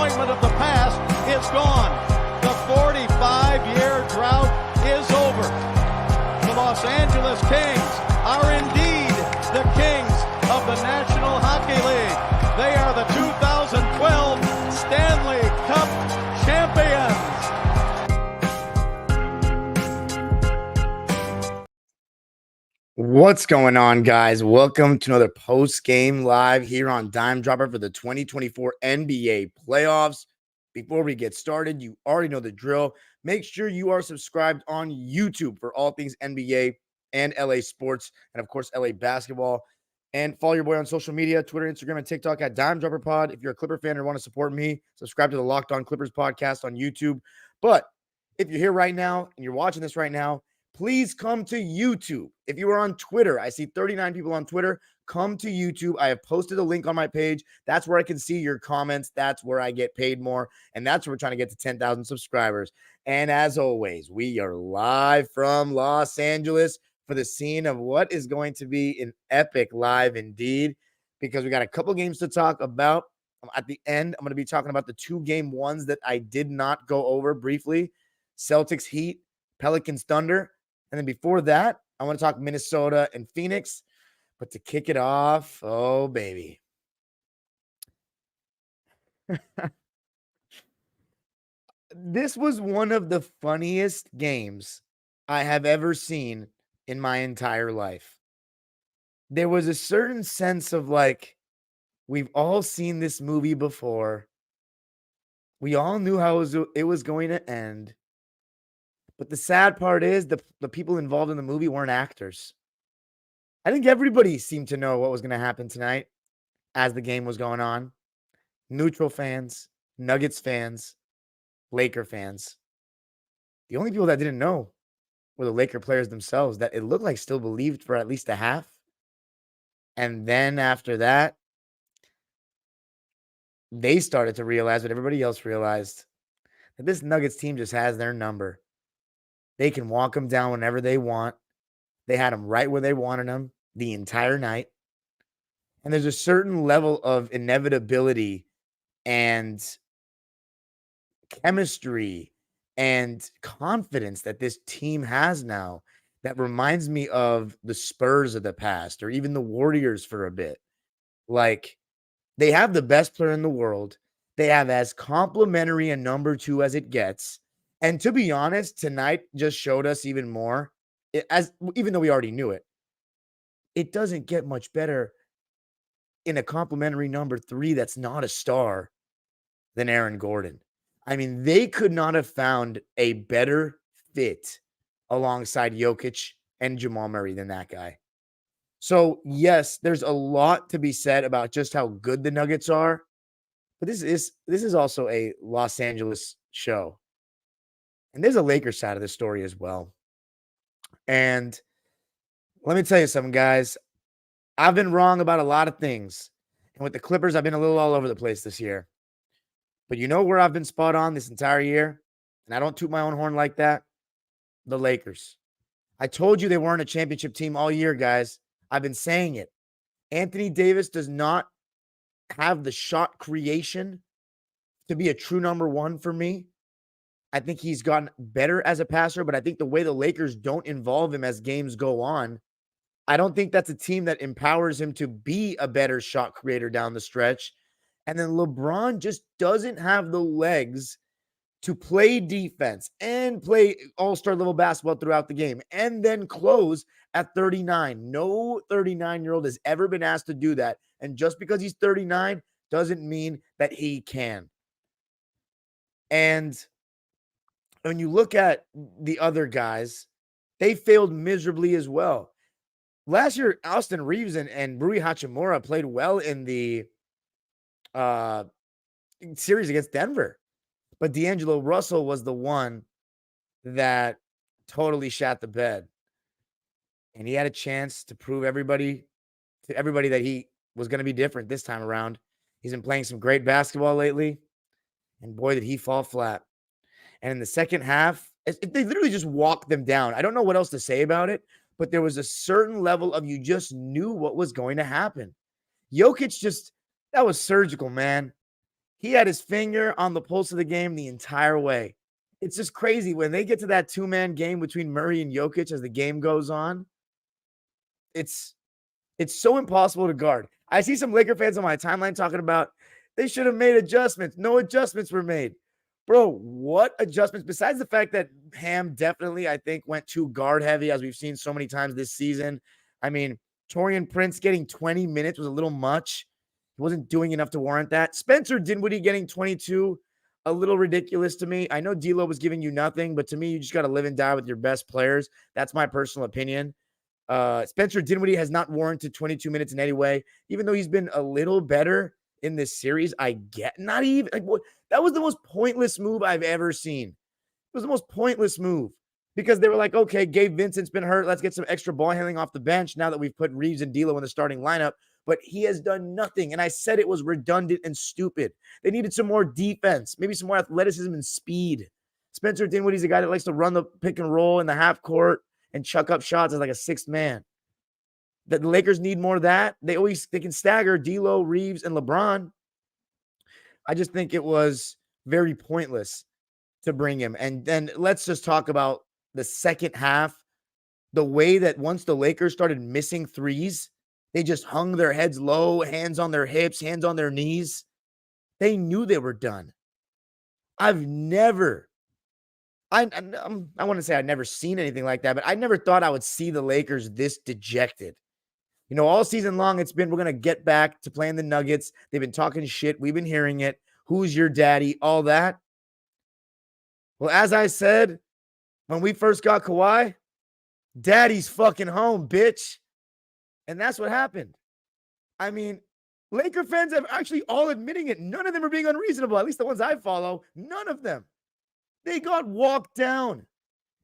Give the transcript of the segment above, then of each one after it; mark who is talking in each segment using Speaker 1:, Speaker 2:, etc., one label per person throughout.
Speaker 1: disappointment of the past is gone. The 45-year drought is over. The Los Angeles Kings are indeed the kings of the National Hockey League. They are the 2012 Stanley Cup champions.
Speaker 2: What's going on, guys? Welcome to another post-game live here on Dime Dropper for the 2024 NBA playoffs. Before we get started, you already know the drill. Make sure you are subscribed on YouTube for all things NBA and LA sports, and of course, LA basketball. And follow your boy on social media, Twitter, Instagram, and TikTok at Dime Dropper Pod. If you're a Clipper fan or want to support me, subscribe to the Locked On Clippers podcast on YouTube. But if you're here right now and you're watching this right now, please come to YouTube. If you are on Twitter, I see 39 people on Twitter. Come to YouTube. I have posted a link on my page. That's where I can see your comments. That's where I get paid more. And that's where we're trying to get to 10,000 subscribers. And as always, we are live from Los Angeles for the scene of what is going to be an epic live indeed, because we got a couple games to talk about. At the end, I'm going to be talking about the 2-game ones that I did not go over briefly. Celtics Heat, Pelicans Thunder. And then before that, I want to talk Minnesota and Phoenix. But to kick it off, oh, baby. This was one of the funniest games I have ever seen in my entire life. There was a certain sense of like, we've all seen this movie before. We all knew how it was going to end. But the sad part is the people involved in the movie weren't actors. I think everybody seemed to know what was going to happen tonight as the game was going on. Neutral fans, Nuggets fans, Laker fans. The only people that didn't know were the Laker players themselves, that it looked like still believed for at least a half. And then after that, they started to realize what everybody else realized, that this Nuggets team just has their number. They can walk them down whenever they want. They had them right where they wanted them the entire night. And there's a certain level of inevitability and chemistry and confidence that this team has now that reminds me of the Spurs of the past, or even the Warriors for a bit. Like, they have the best player in the world. They have as complimentary a number 2 as it gets. And to be honest, tonight just showed us even more, even though we already knew it, it doesn't get much better in a complimentary number 3 that's not a star than Aaron Gordon. I mean, they could not have found a better fit alongside Jokic and Jamal Murray than that guy. So, yes, there's a lot to be said about just how good the Nuggets are, but this is also a Los Angeles show. And there's a Lakers side of the story as well. And let me tell you something, guys. I've been wrong about a lot of things. And with the Clippers, I've been a little all over the place this year. But you know where I've been spot on this entire year? And I don't toot my own horn like that. The Lakers. I told you they weren't a championship team all year, guys. I've been saying it. Anthony Davis does not have the shot creation to be a true number 1 for me. I think he's gotten better as a passer, but I think the way the Lakers don't involve him as games go on, I don't think that's a team that empowers him to be a better shot creator down the stretch. And then LeBron just doesn't have the legs to play defense and play all-star level basketball throughout the game and then close at 39. No 39-year-old has ever been asked to do that. And just because he's 39 doesn't mean that he can. And when you look at the other guys, they failed miserably as well. Last year, Austin Reeves and Rui Hachimura played well in the series against Denver. But D'Angelo Russell was the one that totally shat the bed. And he had a chance to prove to everybody that he was going to be different this time around. He's been playing some great basketball lately. And boy, did he fall flat. And in the second half, they literally just walked them down. I don't know what else to say about it, but there was a certain level of you just knew what was going to happen. Jokic that was surgical, man. He had his finger on the pulse of the game the entire way. It's just crazy when they get to that two-man game between Murray and Jokic as the game goes on. It's so impossible to guard. I see some Laker fans on my timeline talking about they should have made adjustments. No adjustments were made. Bro, what adjustments? Besides the fact that Ham definitely, I think, went too guard heavy, as we've seen so many times this season. I mean, Torian Prince getting 20 minutes was a little much. He wasn't doing enough to warrant that. Spencer Dinwiddie getting 22, a little ridiculous to me. I know D'Lo was giving you nothing, but to me, you just got to live and die with your best players. That's my personal opinion. Spencer Dinwiddie has not warranted 22 minutes in any way, even though he's been a little better in this series. I get not even like what that was the most pointless move I've ever seen. It was the most pointless move because they were like, okay, Gabe Vincent's been hurt. Let's get some extra ball handling off the bench now that we've put Reeves and D'Lo in the starting lineup. But he has done nothing. And I said it was redundant and stupid. They needed some more defense, maybe some more athleticism and speed. Spencer Dinwiddie's a guy that likes to run the pick and roll in the half court and chuck up shots as like a sixth man. The Lakers need more of that. They can stagger D'Lo, Reeves, and LeBron. I just think it was very pointless to bring him. And then let's just talk about the second half. The way that once the Lakers started missing threes, they just hung their heads low, hands on their hips, hands on their knees. They knew they were done. I want to say I'd never seen anything like that, but I never thought I would see the Lakers this dejected. You know, all season long, it's been, we're going to get back to playing the Nuggets. They've been talking shit. We've been hearing it. Who's your daddy? All that. Well, as I said, when we first got Kawhi, daddy's fucking home, bitch. And that's what happened. I mean, Laker fans are actually all admitting it. None of them are being unreasonable. At least the ones I follow, none of them. They got walked down.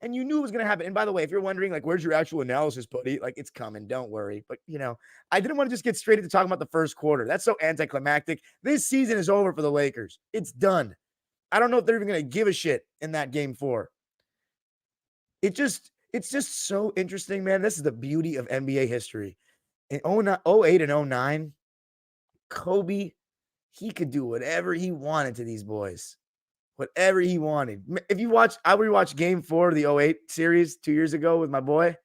Speaker 2: And you knew it was going to happen. And by the way, if you're wondering, like, where's your actual analysis, buddy? Like, it's coming. Don't worry. But, you know, I didn't want to just get straight into talking about the first quarter. That's so anticlimactic. This season is over for the Lakers. It's done. I don't know if they're even going to give a shit in that game 4. It's just so interesting, man. This is the beauty of NBA history. In 08 and 09, Kobe, he could do whatever he wanted to these boys. Whatever he wanted. If you watch, I rewatched game 4 of the 08 series 2 years ago with my boy.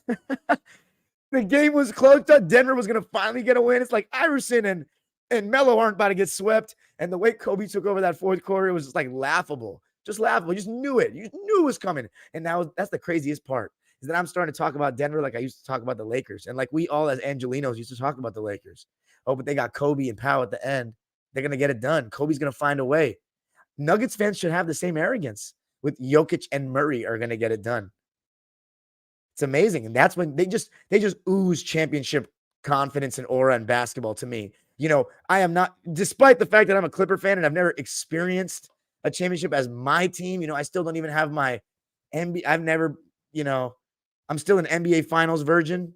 Speaker 2: The game was close. Denver was going to finally get a win. It's like Iverson and Melo aren't about to get swept. And the way Kobe took over that fourth quarter, it was just like laughable. Just laughable. You just knew it. You knew it was coming. And now that's the craziest part, is that I'm starting to talk about Denver like I used to talk about the Lakers. And like we all as Angelinos used to talk about the Lakers. Oh, but they got Kobe and Powell at the end. They're going to get it done. Kobe's going to find a way. Nuggets fans should have the same arrogance with Jokic and Murray are going to get it done. It's amazing. And that's when they just ooze championship confidence and aura in basketball to me. You know, I am not, despite the fact that I'm a Clipper fan and I've never experienced a championship as my team, you know, I still don't even have my NBA. I've never, you know, I'm still an NBA finals virgin.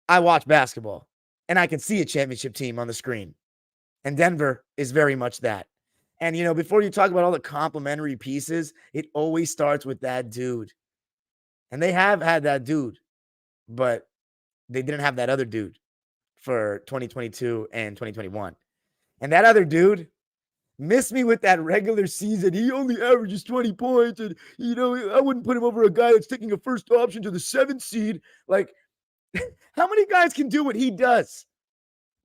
Speaker 2: I watch basketball and I can see a championship team on the screen. And Denver is very much that. And, you know, before you talk about all the complementary pieces, it always starts with that dude. And they have had that dude, but they didn't have that other dude for 2022 and 2021. And that other dude missed me with that regular season. He only averages 20 points. And, you know, I wouldn't put him over a guy that's taking a first option to the 7th seed. Like, how many guys can do what he does?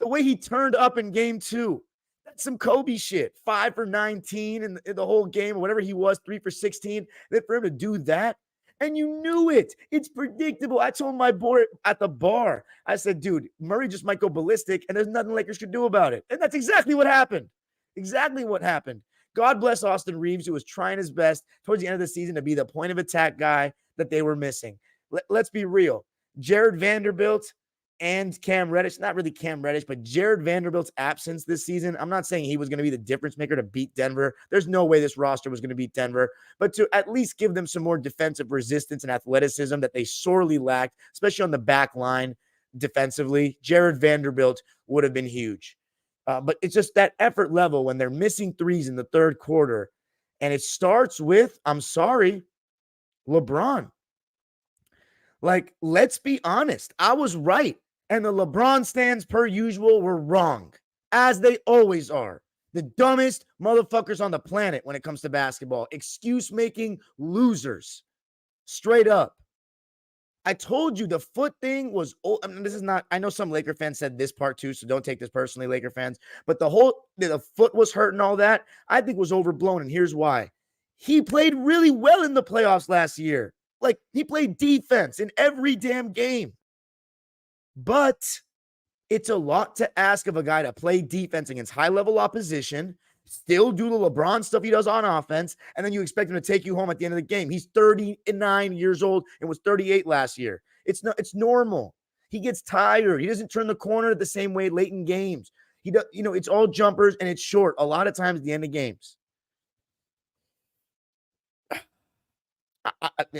Speaker 2: The way he turned up in game 2. That's some Kobe shit. 5 for 19 in the whole game, or whatever he was, 3 for 16. Then for him to do that, and you knew it. It's predictable. I told my boy at the bar, I said, dude, Murray just might go ballistic, and there's nothing Lakers could do about it. And that's exactly what happened. Exactly what happened. God bless Austin Reeves, who was trying his best towards the end of the season to be the point of attack guy that they were missing. Let's be real. Jared Vanderbilt and Cam Reddish, not really Cam Reddish, but Jared Vanderbilt's absence this season. I'm not saying he was going to be the difference maker to beat Denver. There's no way this roster was going to beat Denver, but to at least give them some more defensive resistance and athleticism that they sorely lacked, especially on the back line defensively, Jared Vanderbilt would have been huge. But it's just that effort level when they're missing threes in the third quarter. And it starts with, I'm sorry, LeBron. Like, let's be honest. I was right. And the LeBron stands, per usual, were wrong. as they always are. The dumbest motherfuckers on the planet when it comes to basketball. Excuse-making losers. Straight up. I told you the foot thing was, I mean, this is not, I know some Laker fans said this part too, so don't take this personally, Laker fans, but the foot was hurt and all that, I think was overblown, and here's why. He played really well in the playoffs last year. Like, he played defense in every damn game. But it's a lot to ask of a guy to play defense against high-level opposition, still do the LeBron stuff he does on offense, and then you expect him to take you home at the end of the game. He's 39 years old and was 38 last year. It's normal. He gets tired. He doesn't turn the corner the same way late in games. He does, it's all jumpers and it's short a lot of times at the end of games.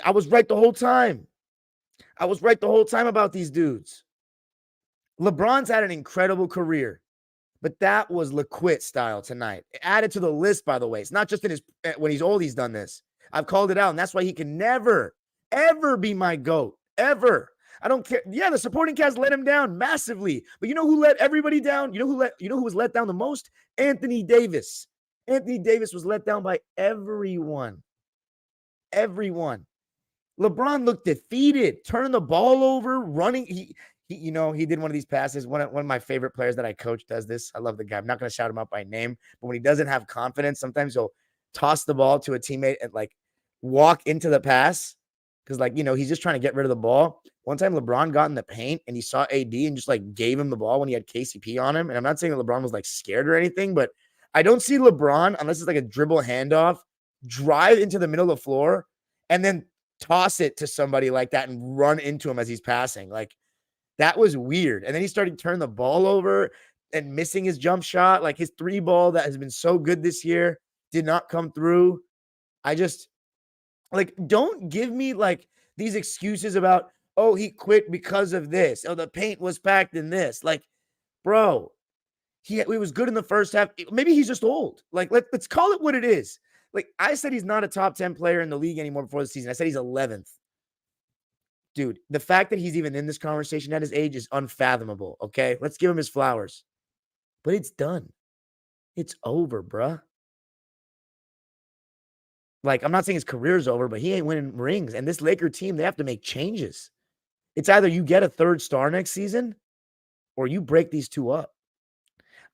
Speaker 2: I was right the whole time. I was right the whole time about these dudes. LeBron's had an incredible career. But that was LaQuit style tonight. Added to the list, by the way. It's not just when he's old, he's done this. I've called it out, and that's why he can never, ever be my GOAT. Ever. I don't care. Yeah, the supporting cast let him down massively. But you know who let everybody down? You know who was let down the most? Anthony Davis. Anthony Davis was let down by everyone. Everyone. LeBron looked defeated, turning the ball over, running. He did one of these passes. One of my favorite players that I coach does this. I love the guy. I'm not going to shout him out by name, but when he doesn't have confidence, sometimes he'll toss the ball to a teammate and walk into the pass because he's just trying to get rid of the ball. One time LeBron got in the paint and he saw AD and just gave him the ball when he had KCP on him. And I'm not saying that LeBron was scared or anything, but I don't see LeBron, unless it's a dribble handoff, drive into the middle of the floor and then toss it to somebody like that and run into him as he's passing. That was weird. And then he started turning the ball over and missing his jump shot. His three ball that has been so good this year did not come through. I just don't give me these excuses about, oh, he quit because of this. Oh, the paint was packed in this. Bro, he was good in the first half. Maybe he's just old. Let's call it what it is. I said he's not a top 10 player in the league anymore before the season. I said he's 11th. Dude, the fact that he's even in this conversation at his age is unfathomable, okay? Let's give him his flowers. But it's done. It's over, bruh. I'm not saying his career's over, but he ain't winning rings. And this Laker team, they have to make changes. It's either you get a third star next season or you break these two up.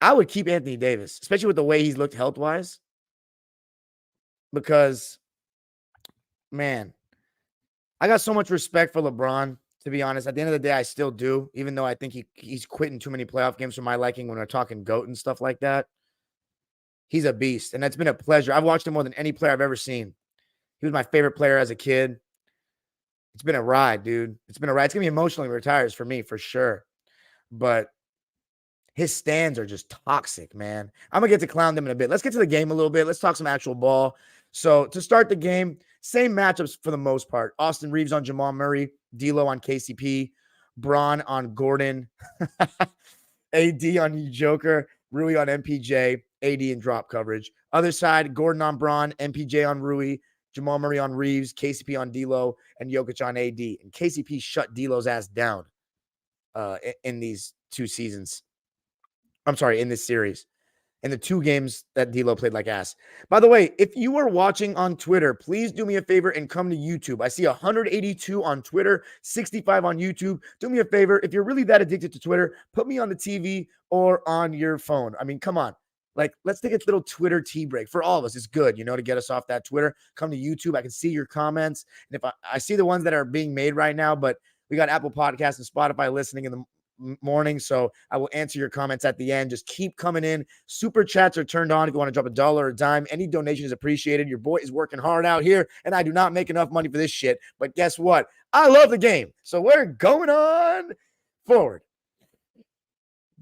Speaker 2: I would keep Anthony Davis, especially with the way he's looked health-wise. Because, man, I got so much respect for LeBron, to be honest. At the end of the day, I still do, even though I think he's quitting too many playoff games for my liking when we're talking GOAT and stuff like that. He's a beast, and that's been a pleasure. I've watched him more than any player I've ever seen. He was my favorite player as a kid. It's been a ride, dude. It's been a ride. It's going to be emotional when he retires for me, for sure. But his stands are just toxic, man. I'm going to get to clown them in a bit. Let's get to the game a little bit. Let's talk some actual ball. So to start the game, same matchups for the most part. Austin Reeves on Jamal Murray, D'Lo on KCP, Braun on Gordon, AD on Joker, Rui on MPJ, AD in drop coverage. Other side, Gordon on Braun, MPJ on Rui, Jamal Murray on Reeves, KCP on D'Lo, and Jokic on AD. And KCP shut D'Lo's ass down in these two seasons. I'm sorry, in this series. In the two games that D'Lo played like ass. By the way, if you are watching on Twitter, please do me a favor and come to YouTube. I see 182 on Twitter, 65 on YouTube. Do me a favor. If you're really that addicted to Twitter, put me on the TV or on your phone. I mean, come on. Let's take a little Twitter tea break for all of us. It's good, to get us off that Twitter. Come to YouTube. I can see your comments. And if I see the ones that are being made right now, but we got Apple Podcasts and Spotify listening in the morning, so I will answer your comments at the end. Just keep coming in. Super chats are turned on if you want to drop $1 or a dime. Any donation is appreciated. Your boy is working hard out here, and I do not make enough money for this shit. But guess what? I love the game. So we're going on forward.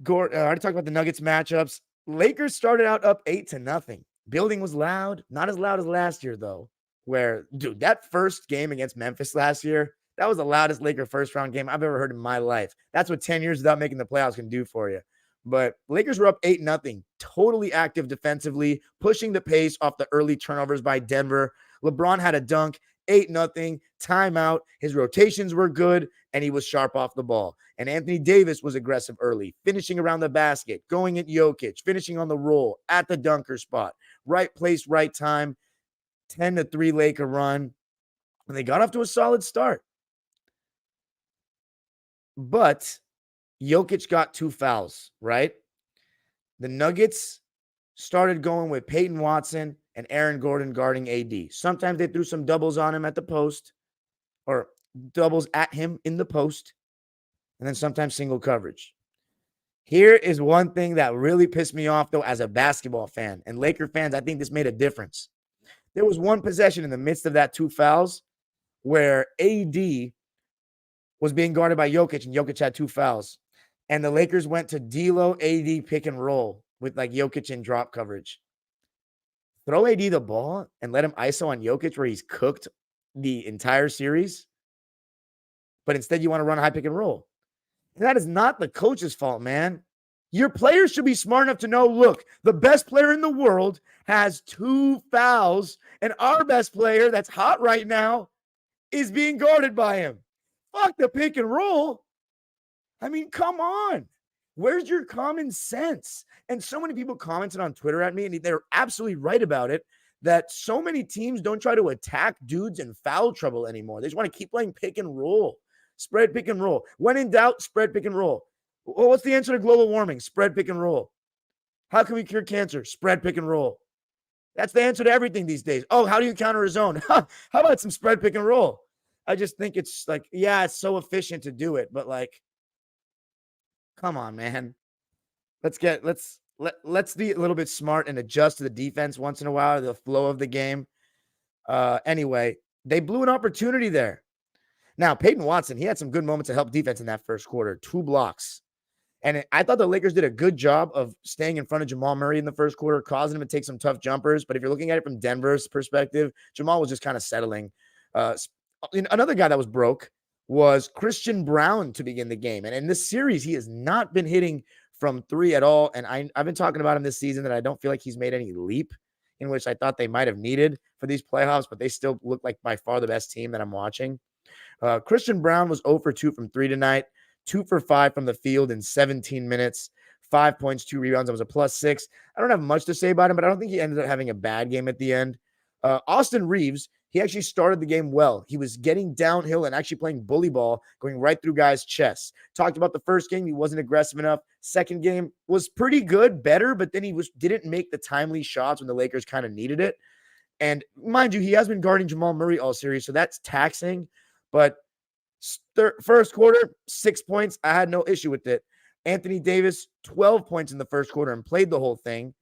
Speaker 2: I already talked about the Nuggets matchups. Lakers started out up 8-0. Building was loud. Not as loud as last year, though, where, dude, that first game against Memphis last year, that was the loudest Laker first-round game I've ever heard in my life. That's what 10 years without making the playoffs can do for you. But Lakers were up 8-0, totally active defensively, pushing the pace off the early turnovers by Denver. LeBron had a dunk, 8-0, timeout. His rotations were good. and he was sharp off the ball. And Anthony Davis was aggressive early, finishing around the basket, going at Jokic, finishing on the roll, at the dunker spot, right place, right time, 10-3 Laker run. And they got off to a solid start. But Jokic got 2 fouls, right? The Nuggets started going with Peyton Watson and Aaron Gordon guarding AD. Sometimes they threw some doubles on him at the post, or doubles at him in the post, and then sometimes single coverage. Here is one thing that really pissed me off, though, as a basketball fan. And Laker fans, I think this made a difference. There was one possession in the midst of that 2 fouls where AD was being guarded by Jokic, and Jokic had 2 fouls. And the Lakers went to D'Lo AD pick and roll with like Jokic in drop coverage. Throw AD the ball and let him ISO on Jokic where he's cooked the entire series. But instead you want to run a high pick and roll. And that is not the coach's fault, man. Your players should be smart enough to know, look, the best player in the world has 2 fouls, and our best player that's hot right now is being guarded by him. Fuck the pick and roll. I mean, come on. Where's your common sense? And so many people commented on Twitter at me, and they're absolutely right about it, that so many teams don't try to attack dudes in foul trouble anymore. They just want to keep playing pick and roll, spread pick and roll. When in doubt, spread pick and roll. Well, what's the answer to global warming? Spread pick and roll. How can we cure cancer? Spread pick and roll. That's the answer to everything these days. Oh, how do you counter a zone? How about some spread pick and roll? I just think it's like, yeah, it's so efficient to do it, but like, come on, man. Let's be a little bit smart and adjust to the defense once in a while, the flow of the game. Anyway, they blew an opportunity there. Now, Peyton Watson, he had some good moments to help defense in that first quarter, 2 blocks. And I thought the Lakers did a good job of staying in front of Jamal Murray in the first quarter, causing him to take some tough jumpers. But if you're looking at it from Denver's perspective, Jamal was just kind of settling. Another guy that was broke was Christian Brown to begin the game. And in this series, he has not been hitting from 3 at all. And I've been talking about him this season that I don't feel like he's made any leap in which I thought they might have needed for these playoffs, but they still look like by far the best team that I'm watching. Christian Brown was 0 for 2 from 3 tonight, 2 for 5 from the field in 17 minutes, 5 points, 2 rebounds. That was a +6. I don't have much to say about him, but I don't think he ended up having a bad game at the end. Austin Reeves, he actually started the game well. He was getting downhill and actually playing bully ball, going right through guys' chests. Talked about the first game. He wasn't aggressive enough. Second game was pretty good, better, but then didn't make the timely shots when the Lakers kind of needed it. And mind you, he has been guarding Jamal Murray all series, so that's taxing. But first quarter, 6 points. I had no issue with it. Anthony Davis, 12 points in the first quarter and played the whole thing.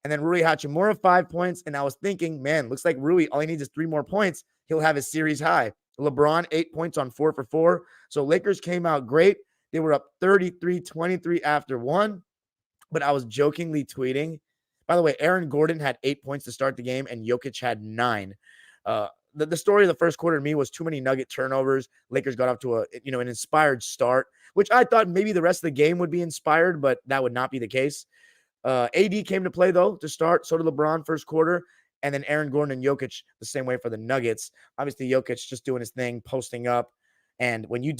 Speaker 2: And then Rui Hachimura, 5 points. And I was thinking, man, looks like Rui, all he needs is 3 more points. He'll have his series high. LeBron, 8 points on 4 for 4. So Lakers came out great. They were up 33-23 after 1. But I was jokingly tweeting. By the way, Aaron Gordon had 8 points to start the game, and Jokic had 9. The story of the first quarter to me was too many Nugget turnovers. Lakers got off to an inspired start, which I thought maybe the rest of the game would be inspired, but that would not be the case. AD came to play, though, to start. So did LeBron first quarter. And then Aaron Gordon and Jokic the same way for the Nuggets. Obviously, Jokic just doing his thing, posting up. And when you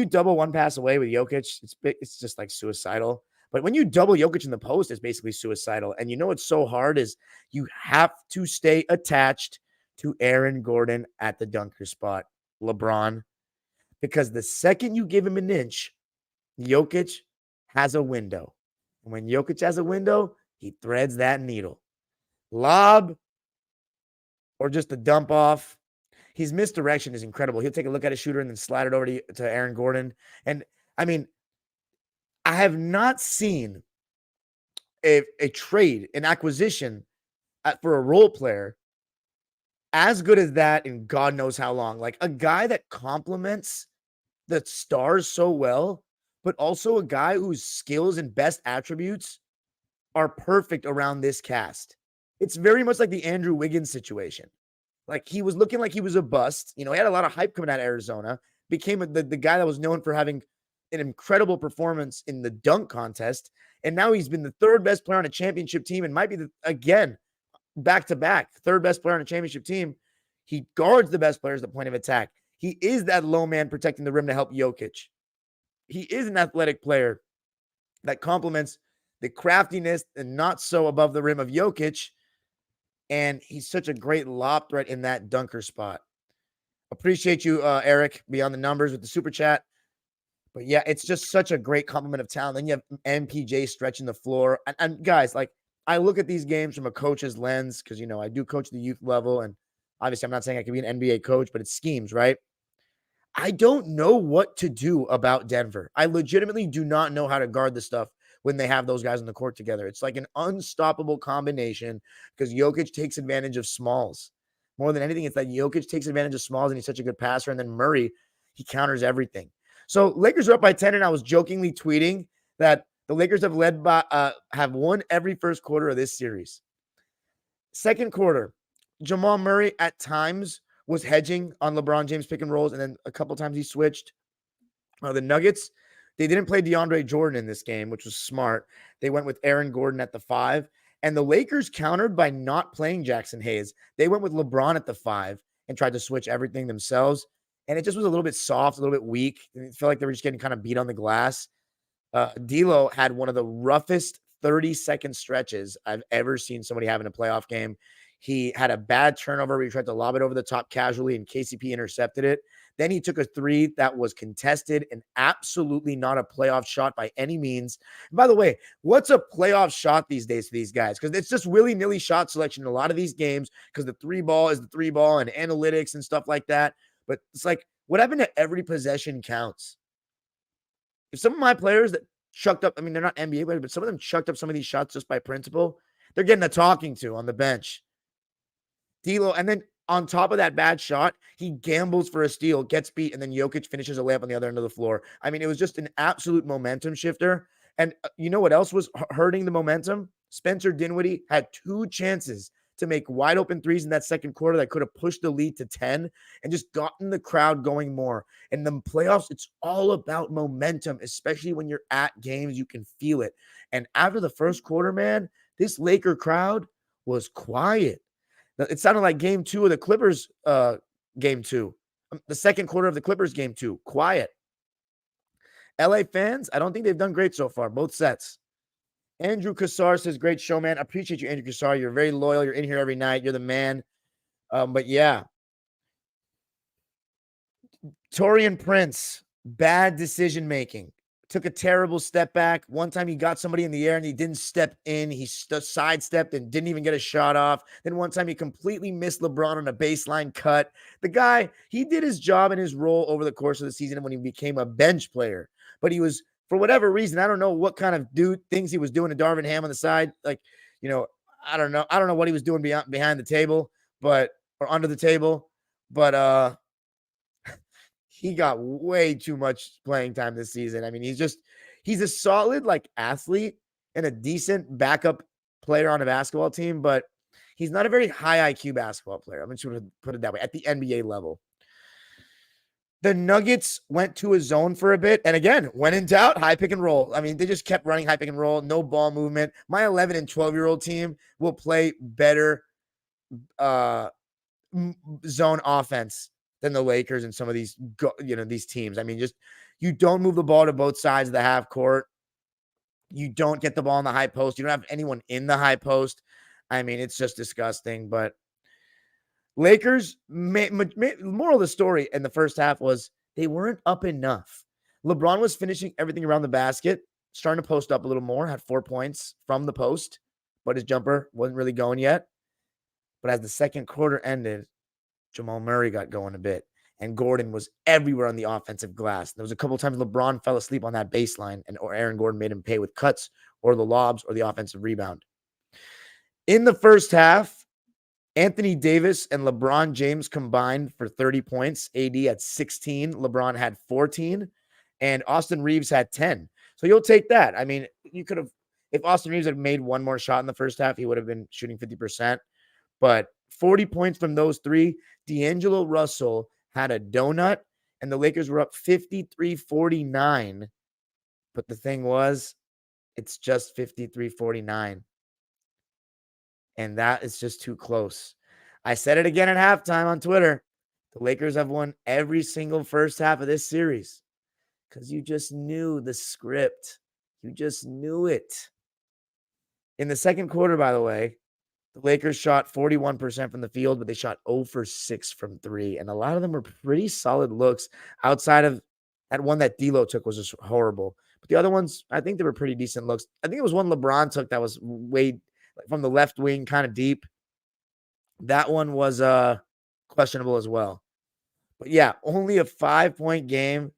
Speaker 2: double one pass away with Jokic, it's just like suicidal. But when you double Jokic in the post, it's basically suicidal. And you know what's so hard is you have to stay attached to Aaron Gordon at the dunker spot, LeBron. Because the second you give him an inch, Jokic has a window. And when Jokic has a window, he threads that needle. Lob or just a dump off. His misdirection is incredible. He'll take a look at a shooter and then slide it over to Aaron Gordon. And, I mean, I have not seen a trade, an acquisition for a role player as good as that in God knows how long. Like a guy that complements the stars so well, but also a guy whose skills and best attributes are perfect around this cast. It's very much like the Andrew Wiggins situation. Like he was looking like he was a bust. You know, he had a lot of hype coming out of Arizona, became the guy that was known for having an incredible performance in the dunk contest. And now he's been the 3rd best player on a championship team and might be again, back-to-back, 3rd best player on a championship team. He guards the best players at the point of attack. He is that low man protecting the rim to help Jokic. He is an athletic player that complements the craftiness and not so above the rim of Jokic. And he's such a great lob threat in that dunker spot. Appreciate you, Eric, beyond the numbers with the super chat. But yeah, it's just such a great complement of talent. Then you have MPJ stretching the floor. And guys, like, I look at these games from a coach's lens because, you know, I do coach the youth level. And obviously, I'm not saying I can be an NBA coach, but it's schemes, right? I don't know what to do about Denver. I legitimately do not know how to guard the stuff when they have those guys on the court together. It's like an unstoppable combination because Jokic takes advantage of smalls. More than anything, it's that Jokic takes advantage of smalls and he's such a good passer. And then Murray, he counters everything. So Lakers are up by 10, and I was jokingly tweeting that the Lakers have won every first quarter of this series. Second quarter, Jamal Murray at times was hedging on LeBron James pick and rolls, and then a couple times he switched. The Nuggets, they didn't play DeAndre Jordan in this game, which was smart. They went with Aaron Gordon at the 5, and the Lakers countered by not playing Jackson Hayes. They went with LeBron at the 5 and tried to switch everything themselves, and it just was a little bit soft, a little bit weak. It felt like they were just getting kind of beat on the glass. D'Lo had one of the roughest 30-second stretches I've ever seen somebody have in a playoff game. He had a bad turnover where he tried to lob it over the top casually, and KCP intercepted it. Then he took a 3 that was contested and absolutely not a playoff shot by any means. And by the way, what's a playoff shot these days for these guys? Because it's just willy-nilly shot selection in a lot of these games because the 3 ball is the 3 ball and analytics and stuff like that. But it's like, what happened to every possession counts? If some of my players that chucked up, I mean, they're not NBA players, but some of them chucked up some of these shots just by principle, they're getting a talking to on the bench. D'Lo, and then on top of that bad shot, he gambles for a steal, gets beat, and then Jokic finishes a layup on the other end of the floor. I mean, it was just an absolute momentum shifter. And you know what else was hurting the momentum? Spencer Dinwiddie had 2 chances to make wide open threes in that second quarter that could have pushed the lead to 10 and just gotten the crowd going more. In the playoffs, it's all about momentum, especially when you're at games, you can feel it. And after the first quarter, man, this Laker crowd was quiet. It sounded like game 2 of the Clippers game 2. The second quarter of the Clippers game 2. Quiet. LA fans, I don't think they've done great so far, both sets. Andrew Kassar says, great show, man. I appreciate you, Andrew Kassar. You're very loyal. You're in here every night. You're the man. But yeah. Torian Prince, bad decision-making. Took a terrible step back. One time he got somebody in the air and he didn't step in. He sidestepped and didn't even get a shot off. Then one time he completely missed LeBron on a baseline cut. The guy, he did his job and his role over the course of the season when he became a bench player. But he was, for whatever reason, I don't know what kind of things he was doing to Darvin Ham on the side. Like, you know, I don't know what he was doing behind the table, or under the table. But he got way too much playing time this season. I mean, he's a solid like athlete and a decent backup player on a basketball team, but he's not a very high IQ basketball player. I'm just going to put it that way at the NBA level. The Nuggets went to a zone for a bit. And again, when in doubt, high pick and roll. I mean, they just kept running high pick and roll, no ball movement. My 11 and 12-year-old team will play better zone offense than the Lakers and some of these, these teams. I mean, just, you don't move the ball to both sides of the half court. You don't get the ball in the high post. You don't have anyone in the high post. I mean, it's just disgusting. But Lakers, moral of the story in the first half was they weren't up enough. LeBron was finishing everything around the basket, starting to post up a little more, had 4 points from the post, but his jumper wasn't really going yet. But as the second quarter ended, Jamal Murray got going a bit, and Gordon was everywhere on the offensive glass. There was a couple times LeBron fell asleep on that baseline, or Aaron Gordon made him pay with cuts or the lobs or the offensive rebound. In the first half, Anthony Davis and LeBron James combined for 30 points. AD had 16. LeBron had 14. And Austin Reeves had 10. So you'll take that. I mean, you could have, if Austin Reeves had made one more shot in the first half, he would have been shooting 50%. But 40 points from those 3. D'Angelo Russell had a donut, and the Lakers were up 53-49. But the thing was, it's just 53-49. And that is just too close. I said it again at halftime on Twitter. The Lakers have won every single first half of this series because you just knew the script. You just knew it. In the second quarter, by the way, the Lakers shot 41% from the field, but they shot 0 for 6 from 3. And a lot of them were pretty solid looks outside of that one that D'Lo took was just horrible. But the other ones, I think they were pretty decent looks. I think it was one LeBron took that was way from the left wing, kind of deep. That one was questionable as well. But yeah, only a 5-point game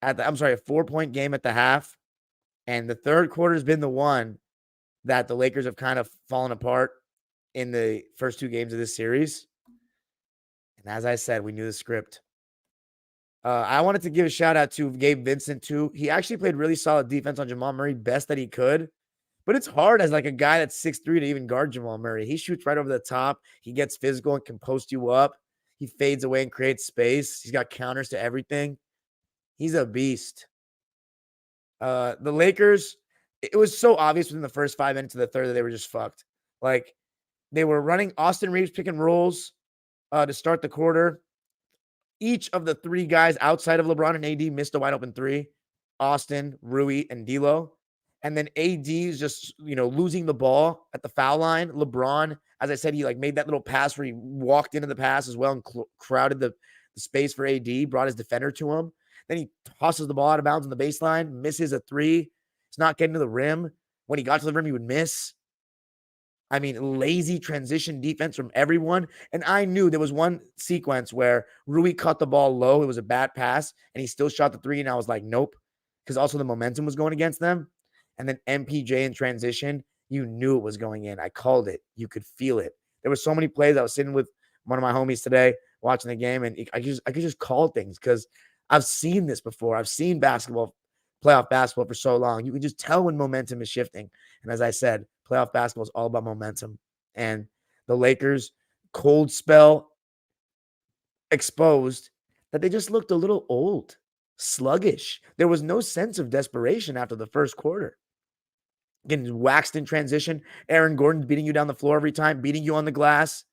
Speaker 2: a 4-point game at the half. And the third quarter has been the one that the Lakers have kind of fallen apart in the first 2 games of this series. And as I said, we knew the script. I wanted to give a shout out to Gabe Vincent too. He actually played really solid defense on Jamal Murray, best that he could. But it's hard as like a guy that's 6'3" to even guard Jamal Murray. He shoots right over the top. He gets physical and can post you up. He fades away and creates space. He's got counters to everything. He's a beast. The Lakers, it was so obvious within the first 5 minutes of the third that they were just fucked. Like, they were running Austin Reeves pick and rolls to start the quarter. Each of the 3 guys outside of LeBron and AD missed a wide open 3. Austin, Rui, and D'Lo. And then AD is just, losing the ball at the foul line. LeBron, as I said, he made that little pass where he walked into the pass as well and crowded the space for AD, brought his defender to him. Then he tosses the ball out of bounds on the baseline, misses a 3. He's not getting to the rim. When he got to the rim, he would miss. I mean, lazy transition defense from everyone. And I knew there was one sequence where Rui caught the ball low. It was a bad pass, and he still shot the 3. And I was like, nope. Because also the momentum was going against them. And then MPJ in transition, you knew it was going in. I called it. You could feel it. There were so many plays. I was sitting with one of my homies today watching the game, and I could just call things because I've seen this before. I've seen playoff basketball for so long. You can just tell when momentum is shifting. And as I said, playoff basketball is all about momentum. And the Lakers, cold spell exposed that they just looked a little old, sluggish. There was no sense of desperation after the first quarter. Getting waxed in transition. Aaron Gordon's beating you down the floor every time, beating you on the glass.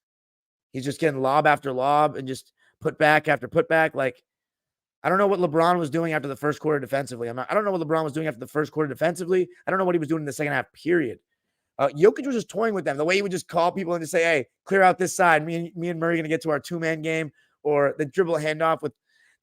Speaker 2: He's just getting lob after lob and just put back after put back. Like, I don't know what LeBron was doing after the first quarter defensively. I don't know what LeBron was doing after the first quarter defensively. I don't know what he was doing in the second half, period. Jokic was just toying with them. The way he would just call people and just say, hey, clear out this side. Me and Murray are going to get to our 2-man game, or the dribble handoff with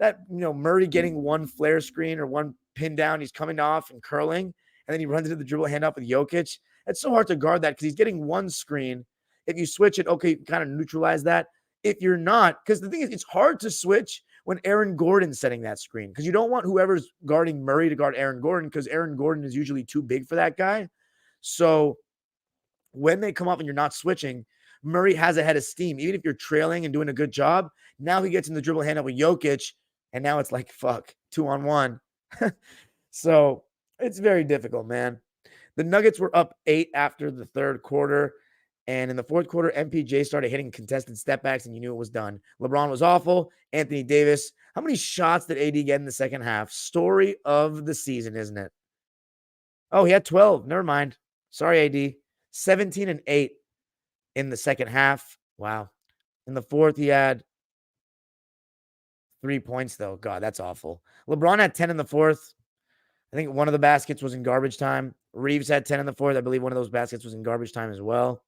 Speaker 2: that, Murray getting one flare screen or one pin down. He's coming off and curling, and then he runs into the dribble handoff with Jokic. It's so hard to guard that because he's getting one screen. If you switch it, okay, you can kind of neutralize that. If you're not, because the thing is, it's hard to switch when Aaron Gordon's setting that screen because you don't want whoever's guarding Murray to guard Aaron Gordon because Aaron Gordon is usually too big for that guy. So when they come up and you're not switching, Murray has a head of steam. Even if you're trailing and doing a good job, now he gets in the dribble handoff with Jokic, and now it's like, fuck, 2-on-1. So it's very difficult, man. The Nuggets were up 8 after the third quarter. And in the fourth quarter, MPJ started hitting contested stepbacks, and you knew it was done. LeBron was awful. Anthony Davis. How many shots did AD get in the second half? Story of the season, isn't it? Oh, he had 12. Never mind. Sorry, AD. 17 and 8 in the second half. Wow. In the fourth, he had 3 points, though. God, that's awful. LeBron had 10 in the fourth. I think one of the baskets was in garbage time. Reeves had 10 in the fourth. I believe one of those baskets was in garbage time as well.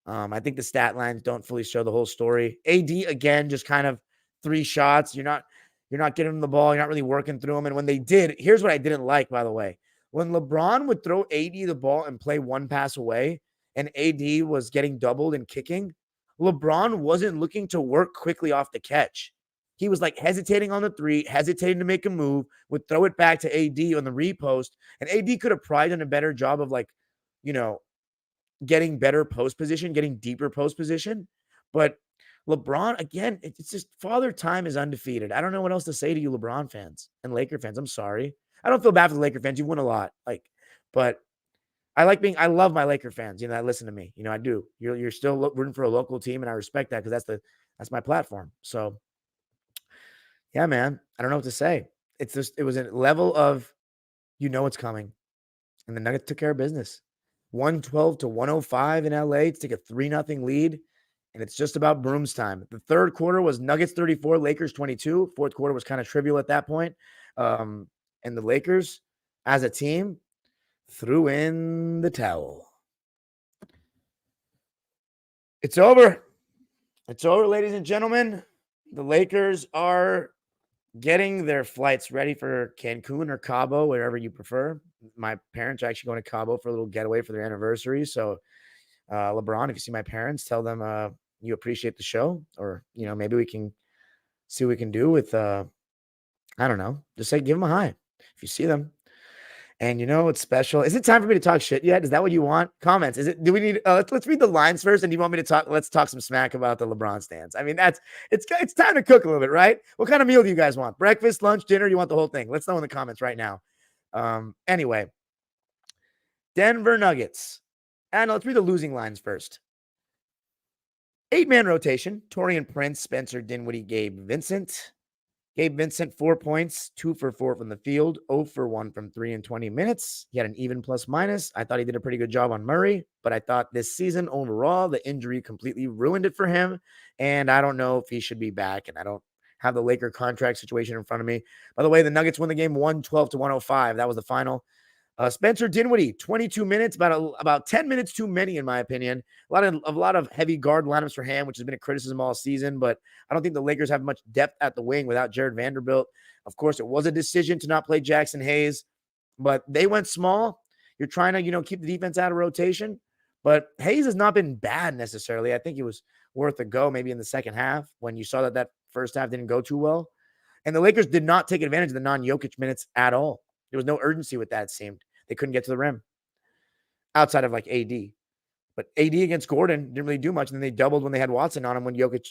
Speaker 2: I think the stat lines don't fully show the whole story. AD, again, just kind of 3 shots. You're not getting him the ball. You're not really working through him. And when they did, here's what I didn't like, by the way. When LeBron would throw AD the ball and play one pass away, and AD was getting doubled and kicking, LeBron wasn't looking to work quickly off the catch. He was like hesitating on the 3, hesitating to make a move, would throw it back to AD on the repost. And AD could have probably done a better job of getting better post position, getting deeper post position. But LeBron, again, it's just Father Time is undefeated. I don't know what else to say to you LeBron fans and Laker fans. I'm sorry. I don't feel bad for the Laker fans. You win a lot. But I love my Laker fans, that listen to me. I do. You're still rooting for a local team, and I respect that because that's my platform. So yeah, man, I don't know what to say. It was a level of, it's coming. And the Nuggets took care of business. 112 to 105 in LA to take a 3-0 lead. and it's just about brooms time. The third quarter was Nuggets 34, Lakers 22. Fourth quarter was kind of trivial at that point. And the Lakers, as a team, threw in the towel. It's over. It's over, ladies and gentlemen. The Lakers are getting their flights ready for Cancun or Cabo, wherever you prefer. My parents are actually going to Cabo for a little getaway for their anniversary. So, LeBron, if you see my parents, tell them you appreciate the show, or maybe we can see what we can do with I don't know. Just say give them a hi if you see them. And it's special. Is it time for me to talk shit yet? Is that what you want? Comments. Do we need let's read the lines first, and do you want me to talk? Let's talk some smack about the LeBron stands. I mean, it's time to cook a little bit, right? What kind of meal do you guys want? Breakfast, lunch, dinner? You want the whole thing? Let's know in the comments right now. Anyway, Denver Nuggets. And let's read the losing lines first. 8-man rotation. Taurean Prince, Spencer Dinwiddie, Gabe Vincent. Gabe Vincent, 4 points, 2 for 4 from the field, 0 for 1 from 3 in 20 minutes. He had an even plus minus. I thought he did a pretty good job on Murray, but I thought this season overall, the injury completely ruined it for him. And I don't know if he should be back. And I don't have the Laker contract situation in front of me. By the way, the Nuggets won the game 112-105. That was the final. Spencer Dinwiddie, 22 minutes, about 10 minutes too many, in my opinion. A lot of heavy guard lineups for him, which has been a criticism all season, but I don't think the Lakers have much depth at the wing without Jared Vanderbilt. Of course, it was a decision to not play Jackson Hayes, but they went small. You're trying to, keep the defense out of rotation, but Hayes has not been bad necessarily. I think it was worth a go maybe in the second half when you saw that first half didn't go too well. And the Lakers did not take advantage of the non-Jokic minutes at all. There was no urgency with that, it seemed. They couldn't get to the rim outside of like AD. But AD against Gordon didn't really do much. And then they doubled when they had Watson on him when Jokic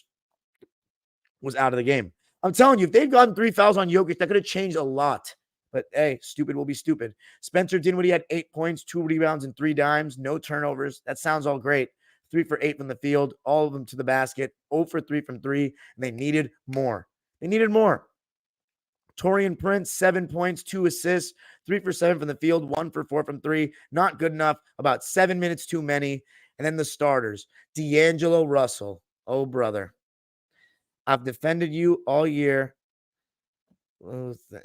Speaker 2: was out of the game. I'm telling you, if they'd gotten 3 fouls on Jokic, that could have changed a lot. But hey, stupid will be stupid. Spencer Dinwiddie had 8 points, 2 rebounds, and 3 dimes. No turnovers. That sounds all great. 3 for 8 from the field, all of them to the basket. 0 for 3 from 3. And they needed more. Taurean Prince, 7 points, 2 assists, 3 for 7 from the field, 1 for 4 from 3. Not good enough. About 7 minutes too many. And then the starters. D'Angelo Russell. Oh, brother. I've defended you all year.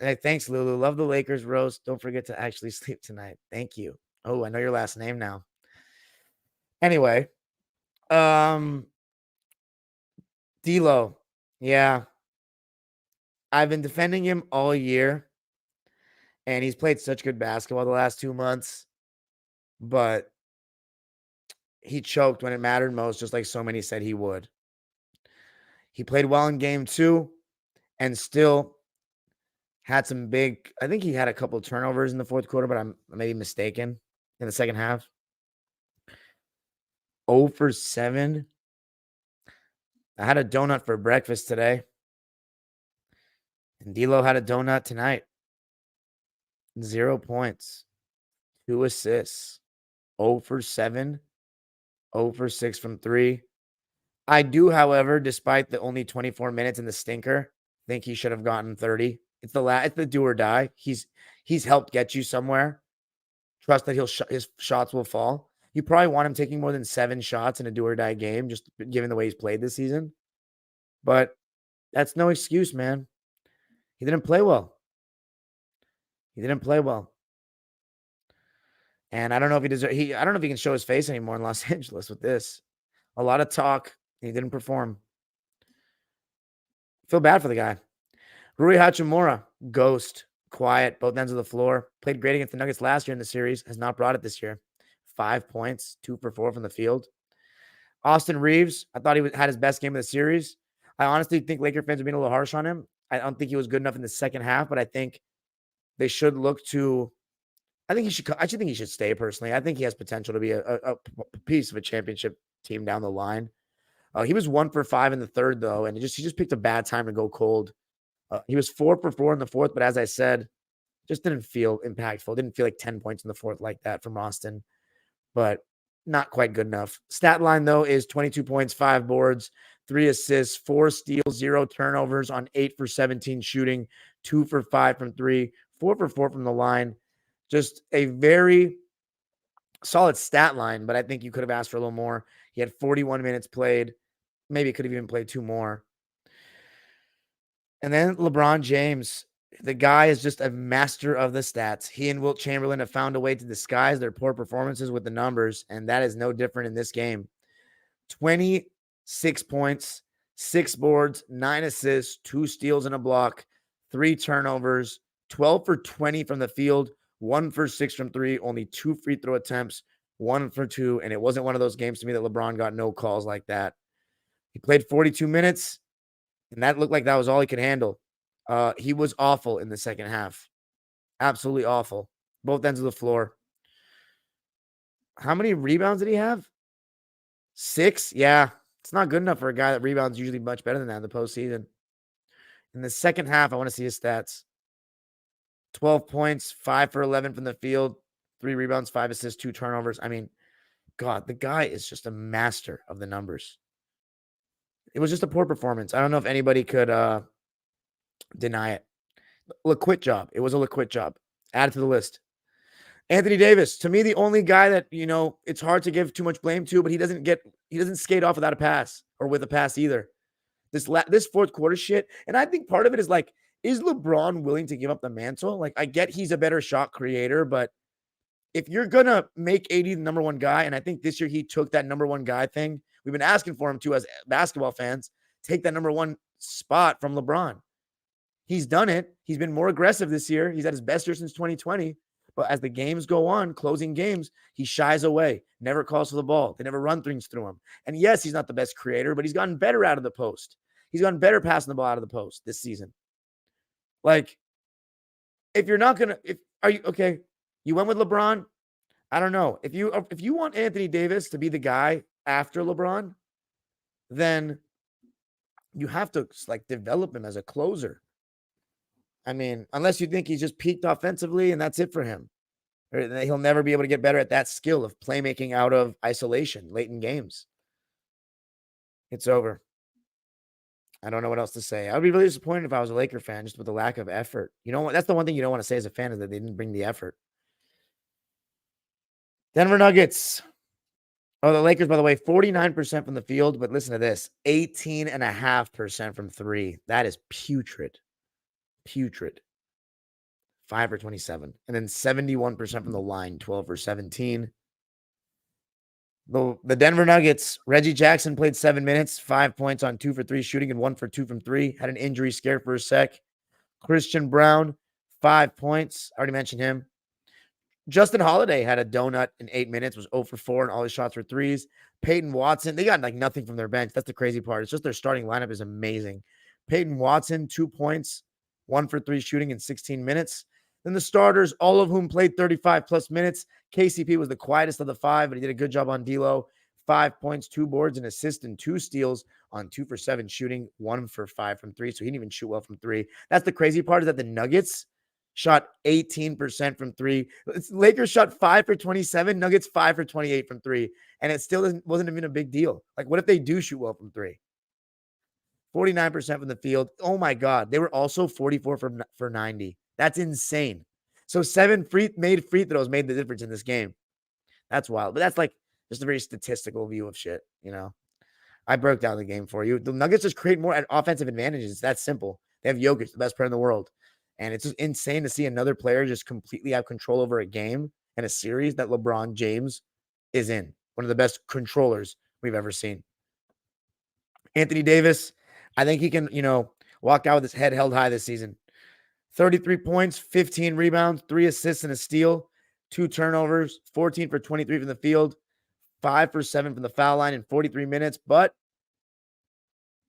Speaker 2: Hey, thanks, Lulu. Love the Lakers, Rose. Don't forget to actually sleep tonight. Thank you. Oh, I know your last name now. Anyway. D'Lo. Yeah. I've been defending him all year, and he's played such good basketball the last 2 months, but he choked when it mattered most, just like so many said he would. He played well in game 2 and still had some big, I think he had a couple of turnovers in the fourth quarter, but I'm maybe mistaken in the second half. 0 for 7. I had a donut for breakfast today. And D'Lo had a donut tonight. 0 points. 2 assists. 0 for 7. 0 for 6 from 3. I do, however, despite the only 24 minutes in the stinker, think he should have gotten 30. It's the do or die. He's helped get you somewhere. Trust that his shots will fall. You probably want him taking more than 7 shots in a do or die game, just given the way he's played this season. But that's no excuse, man. He didn't play well. And I don't know if I don't know if he can show his face anymore in Los Angeles with this. A lot of talk. He didn't perform. Feel bad for the guy. Rui Hachimura, ghost, quiet, both ends of the floor. Played great against the Nuggets last year in the series. Has not brought it this year. 5 points, 2 for 4 from the field. Austin Reeves, I thought he had his best game of the series. I honestly think Laker fans are being a little harsh on him. I don't think he was good enough in the second half, but I think they should look to. I actually think he should stay personally. I think he has potential to be a piece of a championship team down the line. He was 1 for 5 in the third, though, and he just picked a bad time to go cold. He was 4 for 4 in the fourth, but as I said, just didn't feel impactful. Didn't feel like 10 points in the fourth like that from Austin, but not quite good enough. Stat line, though, is 22 points, 5 boards, 3 assists, 4 steals, 0 turnovers on 8 for 17 shooting, 2 for 5 from 3, 4 for 4 from the line. Just a very solid stat line, but I think you could have asked for a little more. He had 41 minutes played, Maybe could have even played 2 more. And then LeBron James, the guy is just a master of the stats. He and Wilt Chamberlain have found a way to disguise their poor performances with the numbers, and that is no different in this game. 26 points, 6 boards, 9 assists, 2 steals and a block, 3 turnovers, 12 for 20 from the field, 1 for 6 from 3, only 2 free throw attempts, 1 for 2, and it wasn't one of those games to me that LeBron got no calls like that. He played 42 minutes, and that looked like that was all he could handle. He was awful in the second half. Absolutely awful. Both ends of the floor. How many rebounds did he have? 6? Yeah. It's not good enough for a guy that rebounds usually much better than that in the postseason. In the second half, I want to see his stats. 12 points, 5 for 11 from the field, 3 rebounds, 5 assists, 2 turnovers. I mean, God, the guy is just a master of the numbers. It was just a poor performance. I don't know if anybody could deny it. Liquid job. It was a liquid job. Add it to the list. Anthony Davis, to me, the only guy that, it's hard to give too much blame to, but he doesn't skate off without a pass or with a pass either. This fourth quarter shit. And I think part of it is like, is LeBron willing to give up the mantle? Like, I get he's a better shot creator, but if you're going to make AD the number one guy, and I think this year he took that number one guy thing, we've been asking for him to, as basketball fans, take that number one spot from LeBron. He's done it. He's been more aggressive this year. He's at his best year since 2020. But as the games go on, closing games, he shies away, never calls for the ball. They never run things through him. And yes, he's not the best creator, but he's gotten better out of the post. He's gotten better passing the ball out of the post this season. Like, if you're not going to, are you okay? You went with LeBron. I don't know. If you want Anthony Davis to be the guy after LeBron, then you have to like develop him as a closer. I mean, unless you think he's just peaked offensively and that's it for him. Or he'll never be able to get better at that skill of playmaking out of isolation late in games. It's over. I don't know what else to say. I would be really disappointed if I was a Laker fan just with the lack of effort. You know what? That's the one thing you don't want to say as a fan is that they didn't bring the effort. Denver Nuggets. Oh, the Lakers, by the way, 49% from the field, but listen to this, 18.5% from 3. That is putrid. 5 for 27. And then 71% from the line, 12 for 17. The Denver Nuggets, Reggie Jackson played 7 minutes, 5 points on 2 for 3 shooting and 1 for 2 from 3. Had an injury scare for a sec. Christian Brown, 5 points. I already mentioned him. Justin Holiday had a donut in 8 minutes, was 0 for 4, and all his shots were threes. Peyton Watson, they got like nothing from their bench. That's the crazy part. It's just their starting lineup is amazing. Peyton Watson, 2 points, 1 for 3 shooting in 16 minutes. Then the starters, all of whom played 35 plus minutes. KCP was the quietest of the 5, but he did a good job on D'Lo. 5 points, 2 boards, an assist, and 2 steals on 2 for 7 shooting, 1 for 5 from 3. So he didn't even shoot well from 3. That's the crazy part is that the Nuggets shot 18% from 3. Lakers shot 5 for 27. Nuggets 5 for 28 from 3. And it still wasn't even a big deal. Like, what if they do shoot well from 3? 49% from the field. Oh my God. They were also 44 for 90. That's insane. So 7 free throws made the difference in this game. That's wild. But that's like just a very statistical view of shit, I broke down the game for you. The Nuggets just create more offensive advantages. It's that simple. They have Jokic, the best player in the world. And it's just insane to see another player just completely have control over a game and a series that LeBron James is in. One of the best controllers we've ever seen. Anthony Davis, I think he can, walk out with his head held high this season. 33 points, 15 rebounds, 3 assists and a steal, 2 turnovers, 14 for 23 from the field, 5 for 7 from the foul line in 43 minutes, but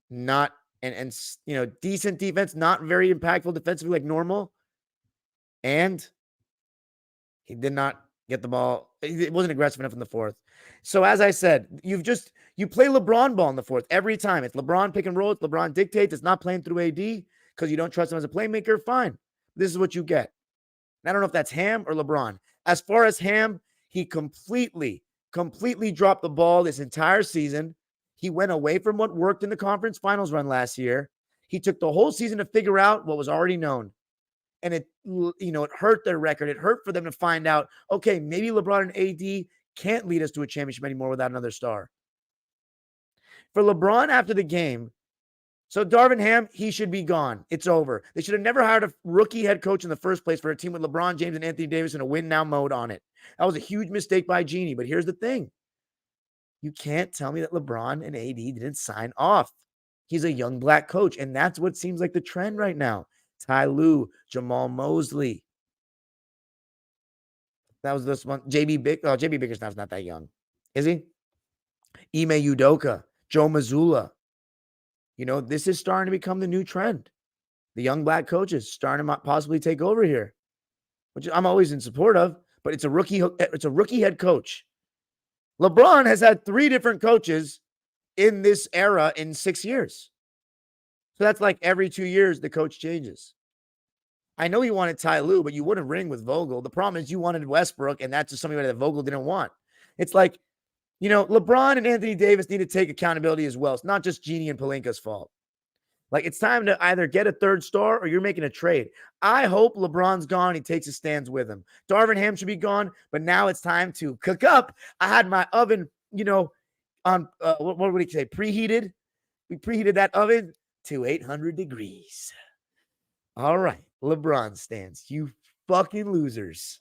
Speaker 2: not and decent defense, not very impactful defensively like normal. And he did not get the ball. It wasn't aggressive enough in the fourth. So as I said, you play LeBron ball in the fourth every time. It's LeBron pick and roll. It's LeBron dictates. It's not playing through AD because you don't trust him as a playmaker. Fine. This is what you get. And I don't know if that's Ham or LeBron. As far as Ham, he completely dropped the ball this entire season. He went away from what worked in the conference finals run last year. He took the whole season to figure out what was already known. And it hurt their record. It hurt for them to find out, okay, maybe LeBron and AD can't lead us to a championship anymore without another star. For LeBron after the game, so Darvin Ham, he should be gone. It's over. They should have never hired a rookie head coach in the first place for a team with LeBron James and Anthony Davis in a win now mode on it. That was a huge mistake by Genie. But here's the thing. You can't tell me that LeBron and AD didn't sign off. He's a young black coach, and that's what seems like the trend right now. Ty Lue, Jamal Mosley. That was this one. JB Bickerstaff's not that young. Is he? Ime Udoka, Joe Mazzulla. You know, this is starting to become the new trend. The young black coaches starting to possibly take over here, which I'm always in support of, but it's a rookie head coach. LeBron has had 3 different coaches in this era in 6 years. So that's like every 2 years, the coach changes. I know you wanted Ty Lue, but you wouldn't ring with Vogel. The problem is you wanted Westbrook, and that's just somebody that Vogel didn't want. It's like, you know, LeBron and Anthony Davis need to take accountability as well. It's not just Genie and Pelinka's fault. Like, it's time to either get a 3rd star or you're making a trade. I hope LeBron's gone. He takes his stands with him. Darvin Ham should be gone, but now it's time to cook up. I had my oven, you know, on, what would he say, preheated? We preheated that oven to 800 degrees. All right, LeBron stands, you fucking losers.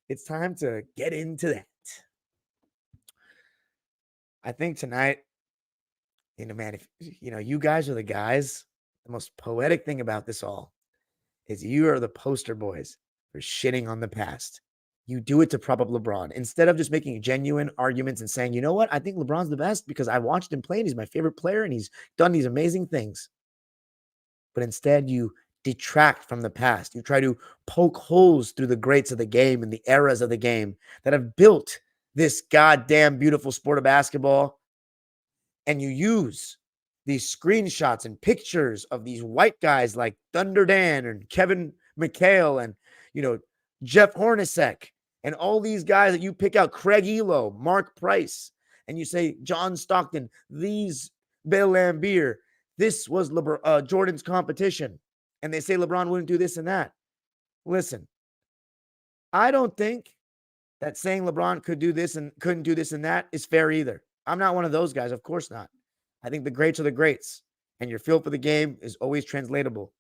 Speaker 2: It's time to get into that. I think tonight, you know, man, if you know, you guys are the guys. The most poetic thing about this all is you are the poster boys for shitting on the past. You do it to prop up LeBron instead of just making genuine arguments and saying, you know what, I think LeBron's the best because I watched him play and he's my favorite player and he's done these amazing things. But instead, you detract from the past. You try to poke holes through the greats of the game and the eras of the game that have built this goddamn beautiful sport of basketball. And you use these screenshots and pictures of these white guys like Thunder Dan and Kevin McHale and, you know, Jeff Hornacek and all these guys that you pick out, Craig Elo, Mark Price, and you say, John Stockton, these Bill Laimbeer, this was Jordan's competition. And they say LeBron wouldn't do this and that. Listen, I don't think that saying LeBron could do this and couldn't do this and that is fair either. I'm not one of those guys. Of course not. I think the greats are the greats, and your feel for the game is always translatable.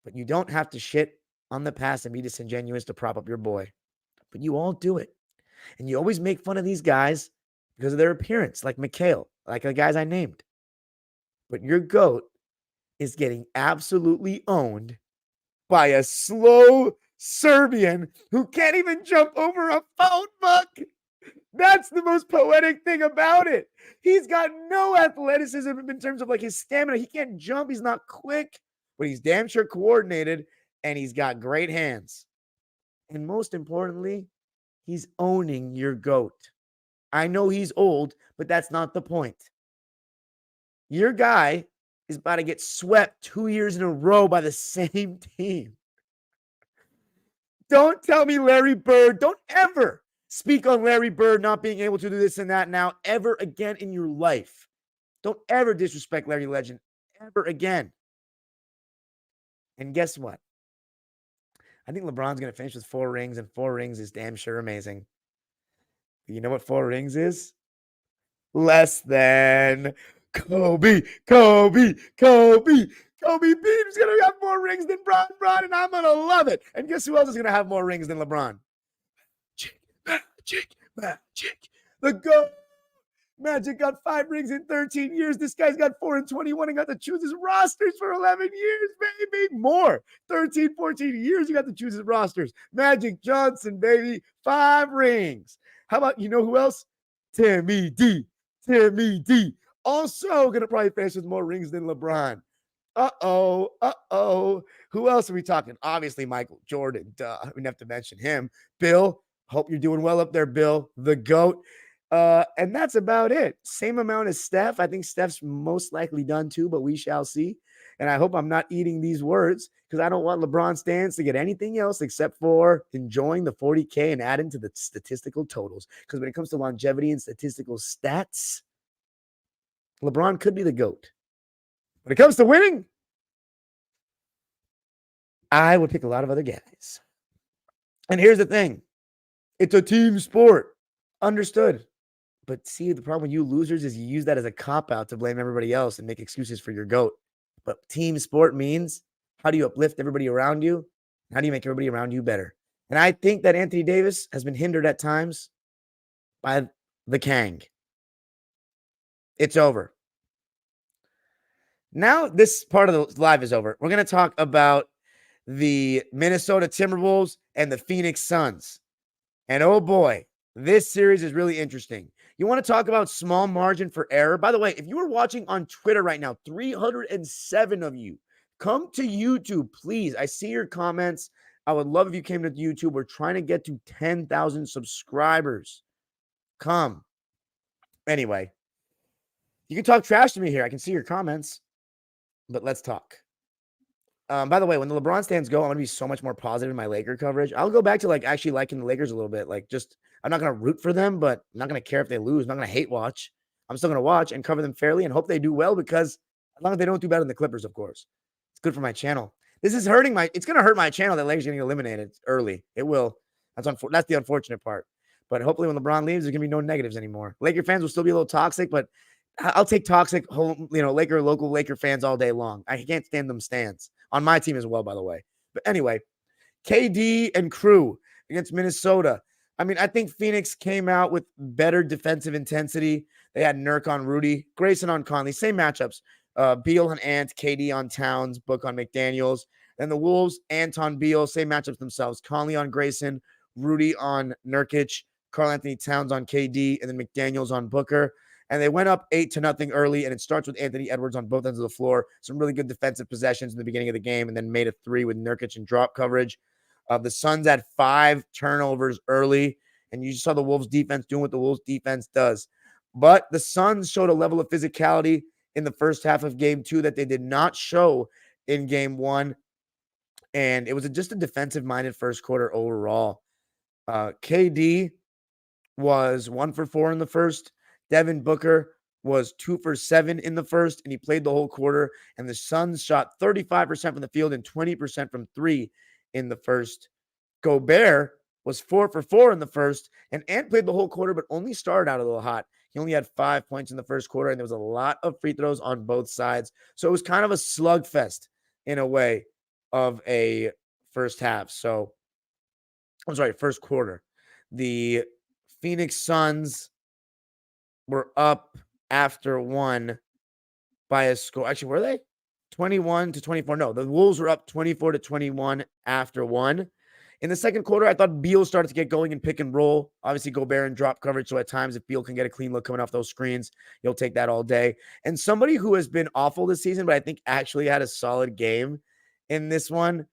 Speaker 2: But you don't have to shit on the past and be disingenuous to prop up your boy. But you all do it. And you always make fun of these guys because of their appearance, like McHale, like the guys I named. But your GOAT is getting absolutely owned by a slow Serbian who can't even jump over a phone book. That's the most poetic thing about it. He's got no athleticism in terms of like his stamina. He can't jump. He's not quick, but he's damn sure coordinated and he's got great hands. And most importantly, he's owning your GOAT. I know he's old, but that's not the point. Your guy is about to get swept 2 years in a row by the same team. Don't tell me Larry Bird. Don't ever speak on Larry Bird not being able to do this and that now ever again in your life. Don't ever disrespect Larry Legend ever again. And guess what? I think LeBron's going to finish with 4 rings, and 4 rings is damn sure amazing. You know what 4 rings is? Less than Kobe. Kobe Bean's going to have more rings than Bron, and I'm going to love it. And guess who else is going to have more rings than LeBron? Magic. The GOAT. Magic got 5 rings in 13 years. This guy's got 4 in 21 and got to choose his rosters for 11 years, baby. More. 13, 14 years, you got to choose his rosters. Magic Johnson, baby. 5 rings. How about, you know who else? Timmy D. Also going to probably finish with more rings than LeBron. Uh-oh. Who else are we talking? Obviously, Michael Jordan. Duh. We didn't have to mention him. Bill. Hope you're doing well up there, Bill. The GOAT. And that's about it. Same amount as Steph. I think Steph's most likely done too, but we shall see. And I hope I'm not eating these words because I don't want LeBron stands to get anything else except for enjoying the 40K and adding to the statistical totals. Because when it comes to longevity and statistical stats, LeBron could be the GOAT. When it comes to winning, I would pick a lot of other guys. And here's the thing. It's a team sport. Understood. But see, the problem with you losers is you use that as a cop-out to blame everybody else and make excuses for your GOAT. But team sport means, how do you uplift everybody around you? How do you make everybody around you better? And I think that Anthony Davis has been hindered at times by the Kang. It's over. Now this part of the live is over. We're going to talk about the Minnesota Timberwolves and the Phoenix Suns. And oh boy, this series is really interesting. You want to talk about small margin for error? By the way, if you are watching on Twitter right now, 307 of you, come to YouTube, please. I see your comments. I would love if you came to YouTube. We're trying to get to 10,000 subscribers. Come. Anyway, you can talk trash to me here. I can see your comments, but let's talk. By the way, when the LeBron stands go, I'm going to be so much more positive in my Laker coverage. I'll go back to like actually liking the Lakers a little bit. Like just, I'm not going to root for them, but I'm not going to care if they lose. I'm not going to hate watch. I'm still going to watch and cover them fairly and hope they do well, because as long as they don't do better than the Clippers, of course, it's good for my channel. This is hurting it's going to hurt my channel that Lakers are getting eliminated early. It will. That's the unfortunate part. But hopefully when LeBron leaves, there's going to be no negatives anymore. Laker fans will still be a little toxic, but I'll take toxic local Laker fans all day long. I can't stand them stands. On my team as well, by the way. But anyway, KD and crew against Minnesota. I mean, I think Phoenix came out with better defensive intensity. They had Nurk on Rudy, Grayson on Conley, same matchups. Beal on Ant, KD on Towns, Book on McDaniels. Then the Wolves, Anton Beal, same matchups themselves. Conley on Grayson, Rudy on Nurkic, Karl Anthony Towns on KD, and then McDaniels on Booker. And they went up 8-0 early, and it starts with Anthony Edwards on both ends of the floor. Some really good defensive possessions in the beginning of the game, and then made a 3 with Nurkic and drop coverage. The Suns had 5 turnovers early, and you just saw the Wolves defense doing what the Wolves defense does. But the Suns showed a level of physicality in the first half of game 2 that they did not show in game 1. And it was just a defensive-minded first quarter overall. KD was 1 for 4 in the first. Devin Booker was 2 for 7 in the first, and he played the whole quarter. And the Suns shot 35% from the field and 20% from 3 in the first. Gobert was 4 for 4 in the first, and Ant played the whole quarter, but only started out a little hot. He only had 5 points in the first quarter, and there was a lot of free throws on both sides. So it was kind of a slugfest in a way of a first half. So, I'm sorry, first quarter. The Phoenix Suns were up after 1 by a score. Actually, were they? 21-24. No, the Wolves were up 24-21 after 1. In the second quarter, I thought Beal started to get going and pick and roll. Obviously, Gobert in drop coverage. So at times, if Beal can get a clean look coming off those screens, you'll take that all day. And somebody who has been awful this season, but I think actually had a solid game in this one,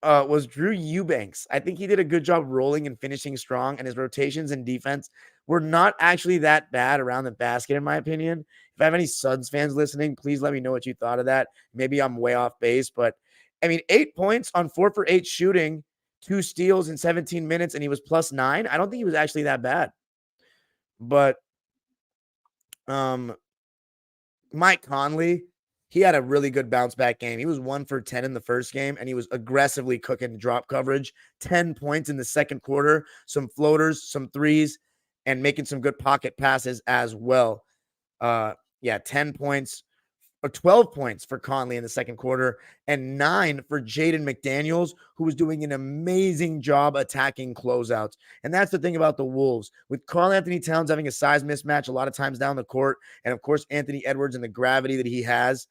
Speaker 2: was Drew Eubanks. I think he did a good job rolling and finishing strong, and his rotations and defense were not actually that bad around the basket, in my opinion. If I have any Suns fans listening, please let me know what you thought of that. Maybe I'm way off base, but I mean, 8 points on 4 for 8 shooting, 2 steals in 17 minutes, and he was +9. I don't think he was actually that bad. But Mike Conley, he had a really good bounce back game. He was 1 for 10 in the first game, and he was aggressively cooking drop coverage. 10 points in the second quarter, some floaters, some threes, and making some good pocket passes as well. 10 points or 12 points for Conley in the second quarter, and 9 for Jaden McDaniels, who was doing an amazing job attacking closeouts. And that's the thing about the Wolves. With Karl Anthony Towns having a size mismatch a lot of times down the court, and of course Anthony Edwards and the gravity that he has,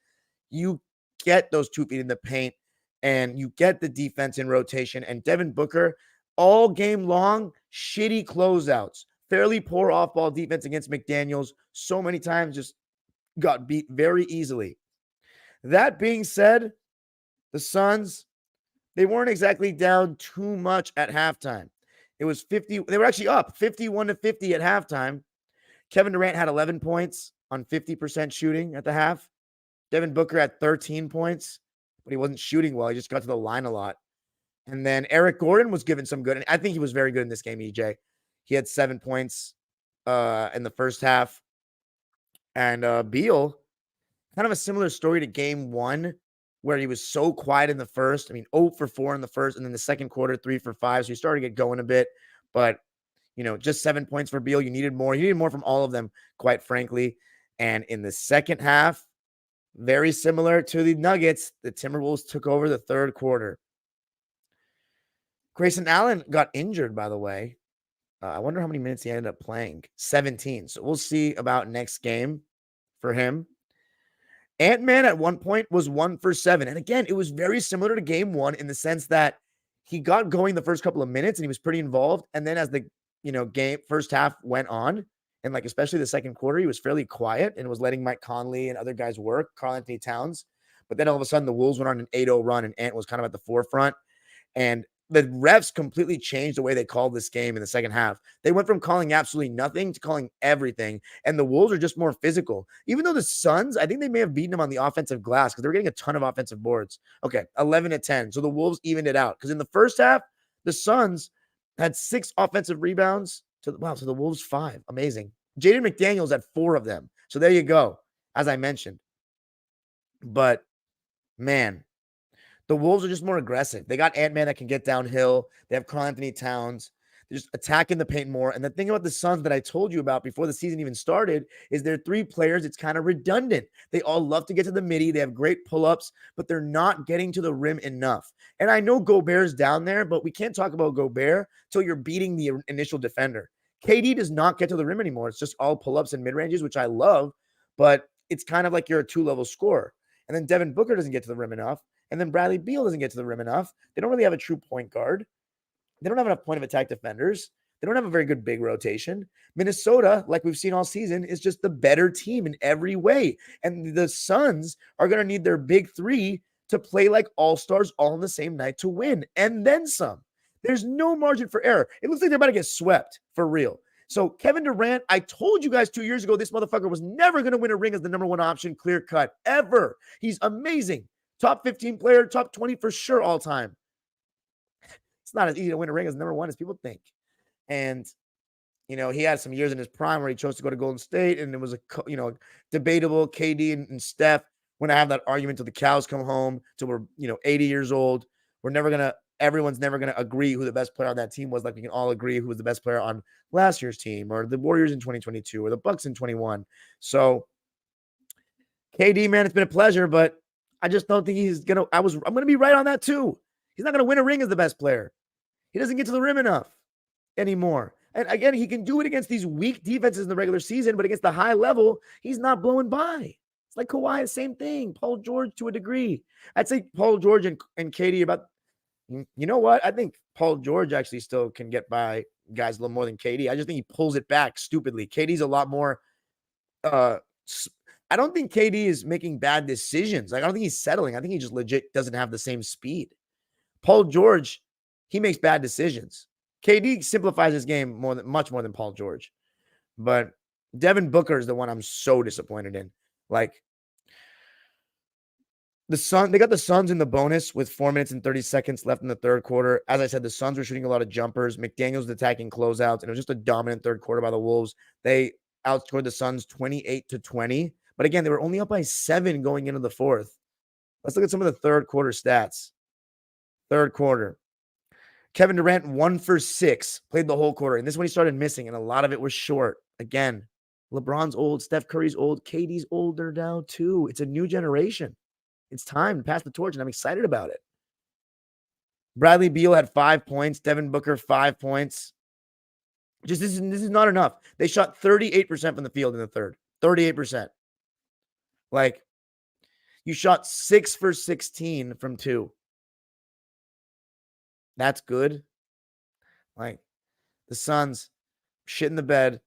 Speaker 2: you get those 2 feet in the paint, and you get the defense in rotation. And Devin Booker, all game long, shitty closeouts, fairly poor off-ball defense against McDaniels. So many times just got beat very easily. That being said, the Suns, they weren't exactly down too much at halftime. It was 50. They were actually up 51-50 at halftime. Kevin Durant had 11 points on 50% shooting at the half. Devin Booker had 13 points, but he wasn't shooting well. He just got to the line a lot. And then Eric Gordon was given some good. And I think he was very good in this game, EJ. He had 7 points in the first half. And Beal, kind of a similar story to game 1, where he was so quiet in the first. I mean, 0 for 4 in the first, and then the second quarter, 3 for 5. So he started to get going a bit. But just 7 points for Beal. You needed more. You needed more from all of them, quite frankly. And in the second half, very similar to the Nuggets, the Timberwolves took over the third quarter. Grayson Allen got injured, by the way. I wonder how many minutes he ended up playing. 17. So we'll see about next game for him. Ant-Man at one point was 1 for 7. And again, it was very similar to game one in the sense that he got going the first couple of minutes and he was pretty involved. And then as the game first half went on, and like especially the second quarter, he was fairly quiet and was letting Mike Conley and other guys work, Karl-Anthony Towns. But then all of a sudden the Wolves went on an 8-0 run and Ant was kind of at the forefront. And the refs completely changed the way they called this game in the second half. They went from calling absolutely nothing to calling everything. And the Wolves are just more physical. Even though the Suns, I think they may have beaten them on the offensive glass because they were getting a ton of offensive boards. Okay, 11-10. So the Wolves evened it out. Because in the first half, the Suns had 6 offensive rebounds. So the Wolves 5. Amazing. Jaden McDaniels had 4 of them. So there you go, as I mentioned. But, man, the Wolves are just more aggressive. They got Ant-Man that can get downhill. They have Karl-Anthony Towns. They're just attacking the paint more. And the thing about the Suns that I told you about before the season even started is they're 3 players. It's kind of redundant. They all love to get to the midi. They have great pull-ups, but they're not getting to the rim enough. And I know Gobert's down there, but we can't talk about Gobert until you're beating the initial defender. KD does not get to the rim anymore. It's just all pull-ups and mid-ranges, which I love, but it's kind of like you're a 2-level scorer. And then Devin Booker doesn't get to the rim enough. And then Bradley Beal doesn't get to the rim enough. They don't really have a true point guard. They don't have enough point of attack defenders. They don't have a very good big rotation. Minnesota, like we've seen all season, is just the better team in every way. And the Suns are going to need their big 3 to play like all-stars all on the same night to win. And then some. There's no margin for error. It looks like they're about to get swept for real. So Kevin Durant, I told you guys 2 years ago, this motherfucker was never going to win a ring as the number 1 option, clear cut, ever. He's amazing. Top 15 player, top 20 for sure all time. It's not as easy to win a ring as number 1 as people think. And, he had some years in his prime where he chose to go to Golden State, and it was debatable. KD and Steph, we're going to have that argument till the cows come home, till we're, 80 years old. Everyone's never going to agree who the best player on that team was. Like we can all agree who was the best player on last year's team or the Warriors in 2022 or the Bucks in 21. So KD, man, it's been a pleasure, but I just don't think he's going to, I'm going to be right on that too. He's not going to win a ring as the best player. He doesn't get to the rim enough anymore. And again, he can do it against these weak defenses in the regular season, but against the high level, he's not blowing by. It's like Kawhi, the same thing. Paul George to a degree. I'd say Paul George and KD about, you know what? I think Paul George actually still can get by guys a little more than KD. I just think he pulls it back stupidly. KD's a lot more, I don't think KD is making bad decisions. Like, I don't think he's settling. I think he just legit doesn't have the same speed. Paul George, he makes bad decisions. KD simplifies his game much more than Paul George. But Devin Booker is the one I'm so disappointed in. Like, they got the Suns in the bonus with 4 minutes and 30 seconds left in the third quarter. As I said, the Suns were shooting a lot of jumpers. McDaniels was attacking closeouts, and it was just a dominant third quarter by the Wolves. They outscored the Suns 28-20. But again, they were only up by 7 going into the fourth. Let's look at some of the third quarter stats. Third quarter. Kevin Durant 1 for 6, played the whole quarter. And this is when he started missing, and a lot of it was short. Again, LeBron's old, Steph Curry's old, KD's older now too. It's a new generation. It's time to pass the torch, and I'm excited about it. Bradley Beal had 5 points. Devin Booker, 5 points. This is not enough. They shot 38% from the field in the third. 38%. Like, you shot 6 for 16 from 2. That's good. Like, the Suns shit in the bed.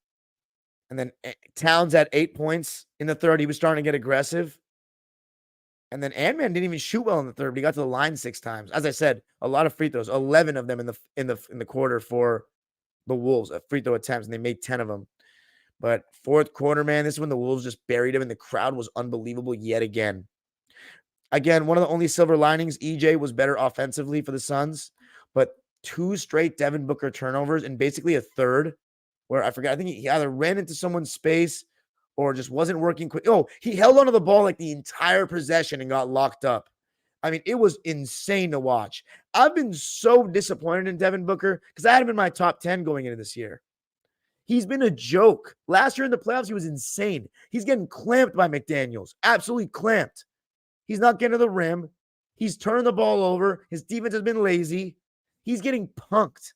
Speaker 2: And then Towns had 8 points in the third. He was starting to get aggressive. And then Ant-Man didn't even shoot well in the third, but he got to the line 6 times. As I said, a lot of free throws, 11 of them in the quarter for the Wolves, free throw attempts, and they made 10 of them. But fourth quarter, man, this is when the Wolves just buried him, and the crowd was unbelievable yet again. Again, one of the only silver linings, EJ was better offensively for the Suns, but 2 straight Devin Booker turnovers and basically a third where I think he either ran into someone's space or just wasn't working quick. Oh, he held onto the ball like the entire possession and got locked up. I mean, it was insane to watch. I've been so disappointed in Devin Booker because I had him in my top 10 going into this year. He's been a joke. Last year in the playoffs, he was insane. He's getting clamped by McDaniels. Absolutely clamped. He's not getting to the rim. He's turning the ball over. His defense has been lazy. He's getting punked.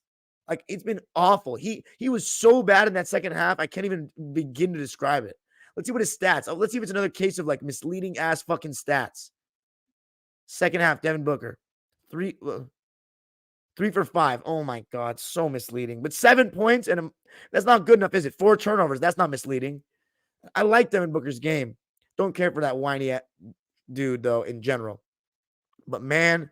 Speaker 2: Like, it's been awful. He was so bad in that second half, I can't even begin to describe it. Let's see what his stats. Let's see if it's another case of like misleading ass fucking stats. Second half, Devin Booker. 3 for 5. Oh my God, so misleading. But 7 points, and that's not good enough, is it? 4 turnovers. That's not misleading. I like Devin Booker's game. Don't care for that whiny dude, though, in general. But man,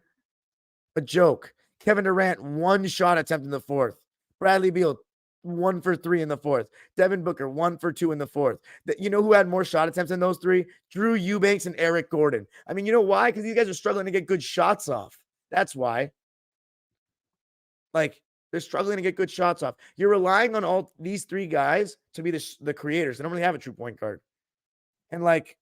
Speaker 2: a joke. Kevin Durant, 1 shot attempt in the fourth. Bradley Beal, 1 for 3 in the fourth. Devin Booker, 1 for 2 in the fourth. You know who had more shot attempts than those 3? Drew Eubanks and Eric Gordon. I mean, you know why? Because these guys are struggling to get good shots off. That's why. Like, they're struggling to get good shots off. You're relying on all these 3 guys to be the creators. They don't really have a true point guard. And, like,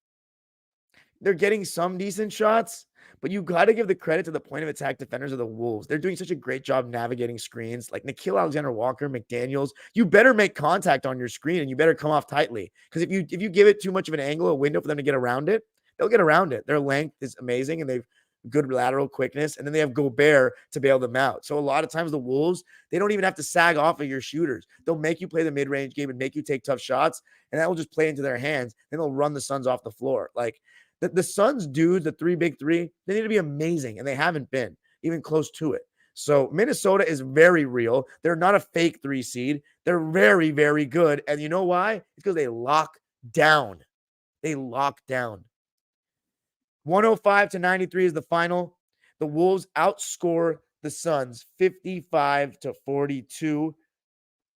Speaker 2: they're getting some decent shots, but you got to give the credit to the point of attack defenders of the Wolves. They're doing such a great job navigating screens. Like Nickeil Alexander-Walker, McDaniels, you better make contact on your screen and you better come off tightly. Because if you give it too much of an angle, a window for them to get around it, they'll get around it. Their length is amazing and they've good lateral quickness, and then they have Gobert to bail them out. So a lot of times the Wolves, they don't even have to sag off of your shooters. They'll make you play the mid-range game and make you take tough shots, and that will just play into their hands. Then they'll run the Suns off the floor. Like, the Suns dudes, the 3 big 3, they need to be amazing, and they haven't been even close to it. So Minnesota is very real. They're not a fake 3 seed. They're very, very good. And you know why? It's because they lock down. They lock down. 105-93 is the final. The Wolves outscore the Suns 55-42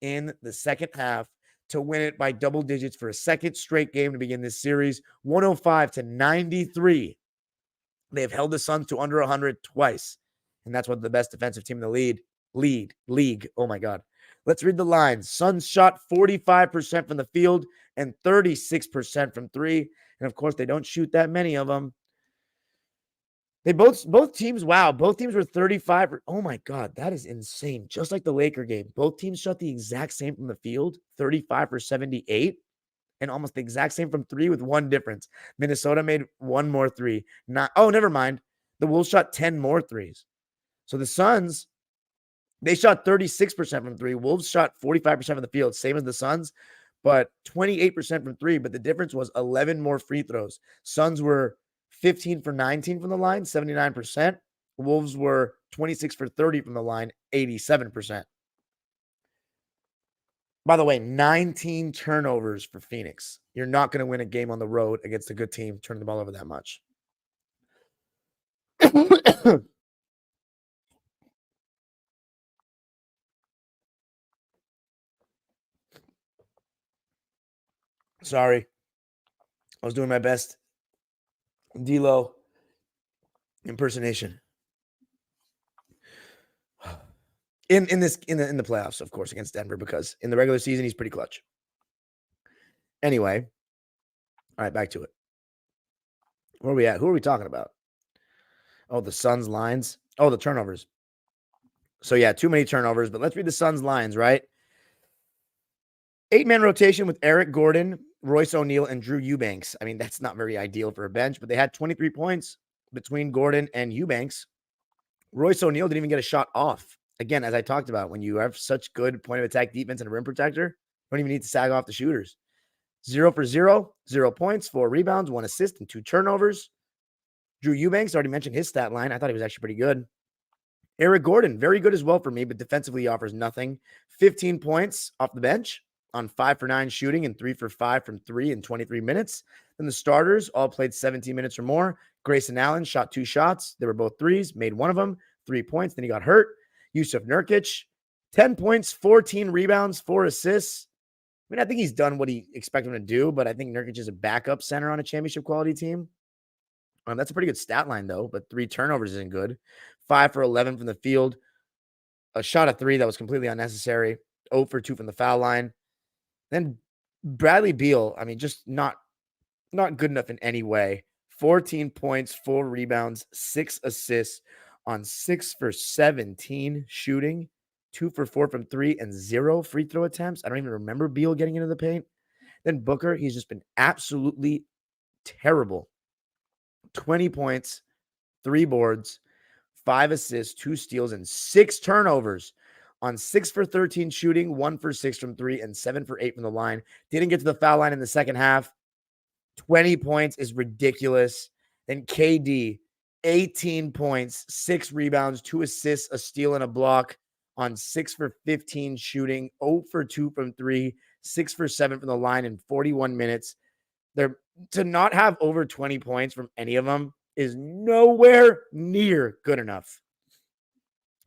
Speaker 2: in the second half to win it by double digits for a second straight game to begin this series. 105-93. They have held the Suns to under 100 twice, and that's what the best defensive team in the league. Oh my God. Let's read the lines. Suns shot 45% from the field and 36% from 3. And of course, they don't shoot that many of them. They both teams, wow, both teams were 35. Oh my God, that is insane. Just like the Laker game, both teams shot the exact same from the field, 35 for 78, and almost the exact same from 3 with one difference. Minnesota made 1 more 3. Never mind. The Wolves shot 10 more 3s. So the Suns, they shot 36% from 3. Wolves shot 45% from the field, same as the Suns, but 28% from 3. But the difference was 11 more free throws. Suns were 15 for 19 from the line, 79%. Wolves were 26 for 30 from the line, 87%. By the way, 19 turnovers for Phoenix. You're not going to win a game on the road against a good team turning the ball over that much. Sorry. I was doing my best D-Lo impersonation. In the playoffs, of course, against Denver, because in the regular season, he's pretty clutch. Anyway, all right, back to it. Where are we at? Who are we talking about? Oh, the Suns lines. Oh, the turnovers. So, yeah, too many turnovers, but let's read the Suns lines, right? 8-man rotation with Eric Gordon, Royce O'Neal, and Drew Eubanks. I mean, that's not very ideal for a bench, but they had 23 points between Gordon and Eubanks. Royce O'Neal didn't even get a shot off. Again, as I talked about, when you have such good point of attack defense and a rim protector, you don't even need to sag off the shooters. 0 for 0, 0 points, 4 rebounds, 1 assist, and 2 turnovers. Drew Eubanks, already mentioned his stat line. I thought he was actually pretty good. Eric Gordon, very good as well for me, but defensively he offers nothing. 15 points off the bench on 5 for 9 shooting and 3 for 5 from 3 in 23 minutes. Then the starters all played 17 minutes or more. Grayson Allen shot 2 shots. They were both threes, made one of them, 3 points. Then he got hurt. Yusuf Nurkic, 10 points, 14 rebounds, 4 assists. I mean, I think he's done what he expected him to do, but I think Nurkic is a backup center on a championship quality team. That's a pretty good stat line, though, but 3 turnovers isn't good. 5 for 11 from the field. A shot at 3 that was completely unnecessary. 0 for 2 from the foul line. Then Bradley Beal, I mean, just not good enough in any way. 14 points, 4 rebounds, 6 assists on 6 for 17 shooting, 2 for 4 from 3, and 0 free throw attempts. I don't even remember Beal getting into the paint. Then Booker, he's just been absolutely terrible. 20 points, 3 boards, 5 assists, 2 steals, and 6 turnovers on 6 for 13 shooting, 1 for 6 from 3, and 7 for 8 from the line. Didn't get to the foul line in the second half. 20 points is ridiculous. Then KD, 18 points, 6 rebounds, 2 assists, a steal, and a block on 6 for 15 shooting, 0 for 2 from 3, 6 for 7 from the line in 41 minutes. They're to not have over 20 points from any of them is nowhere near good enough.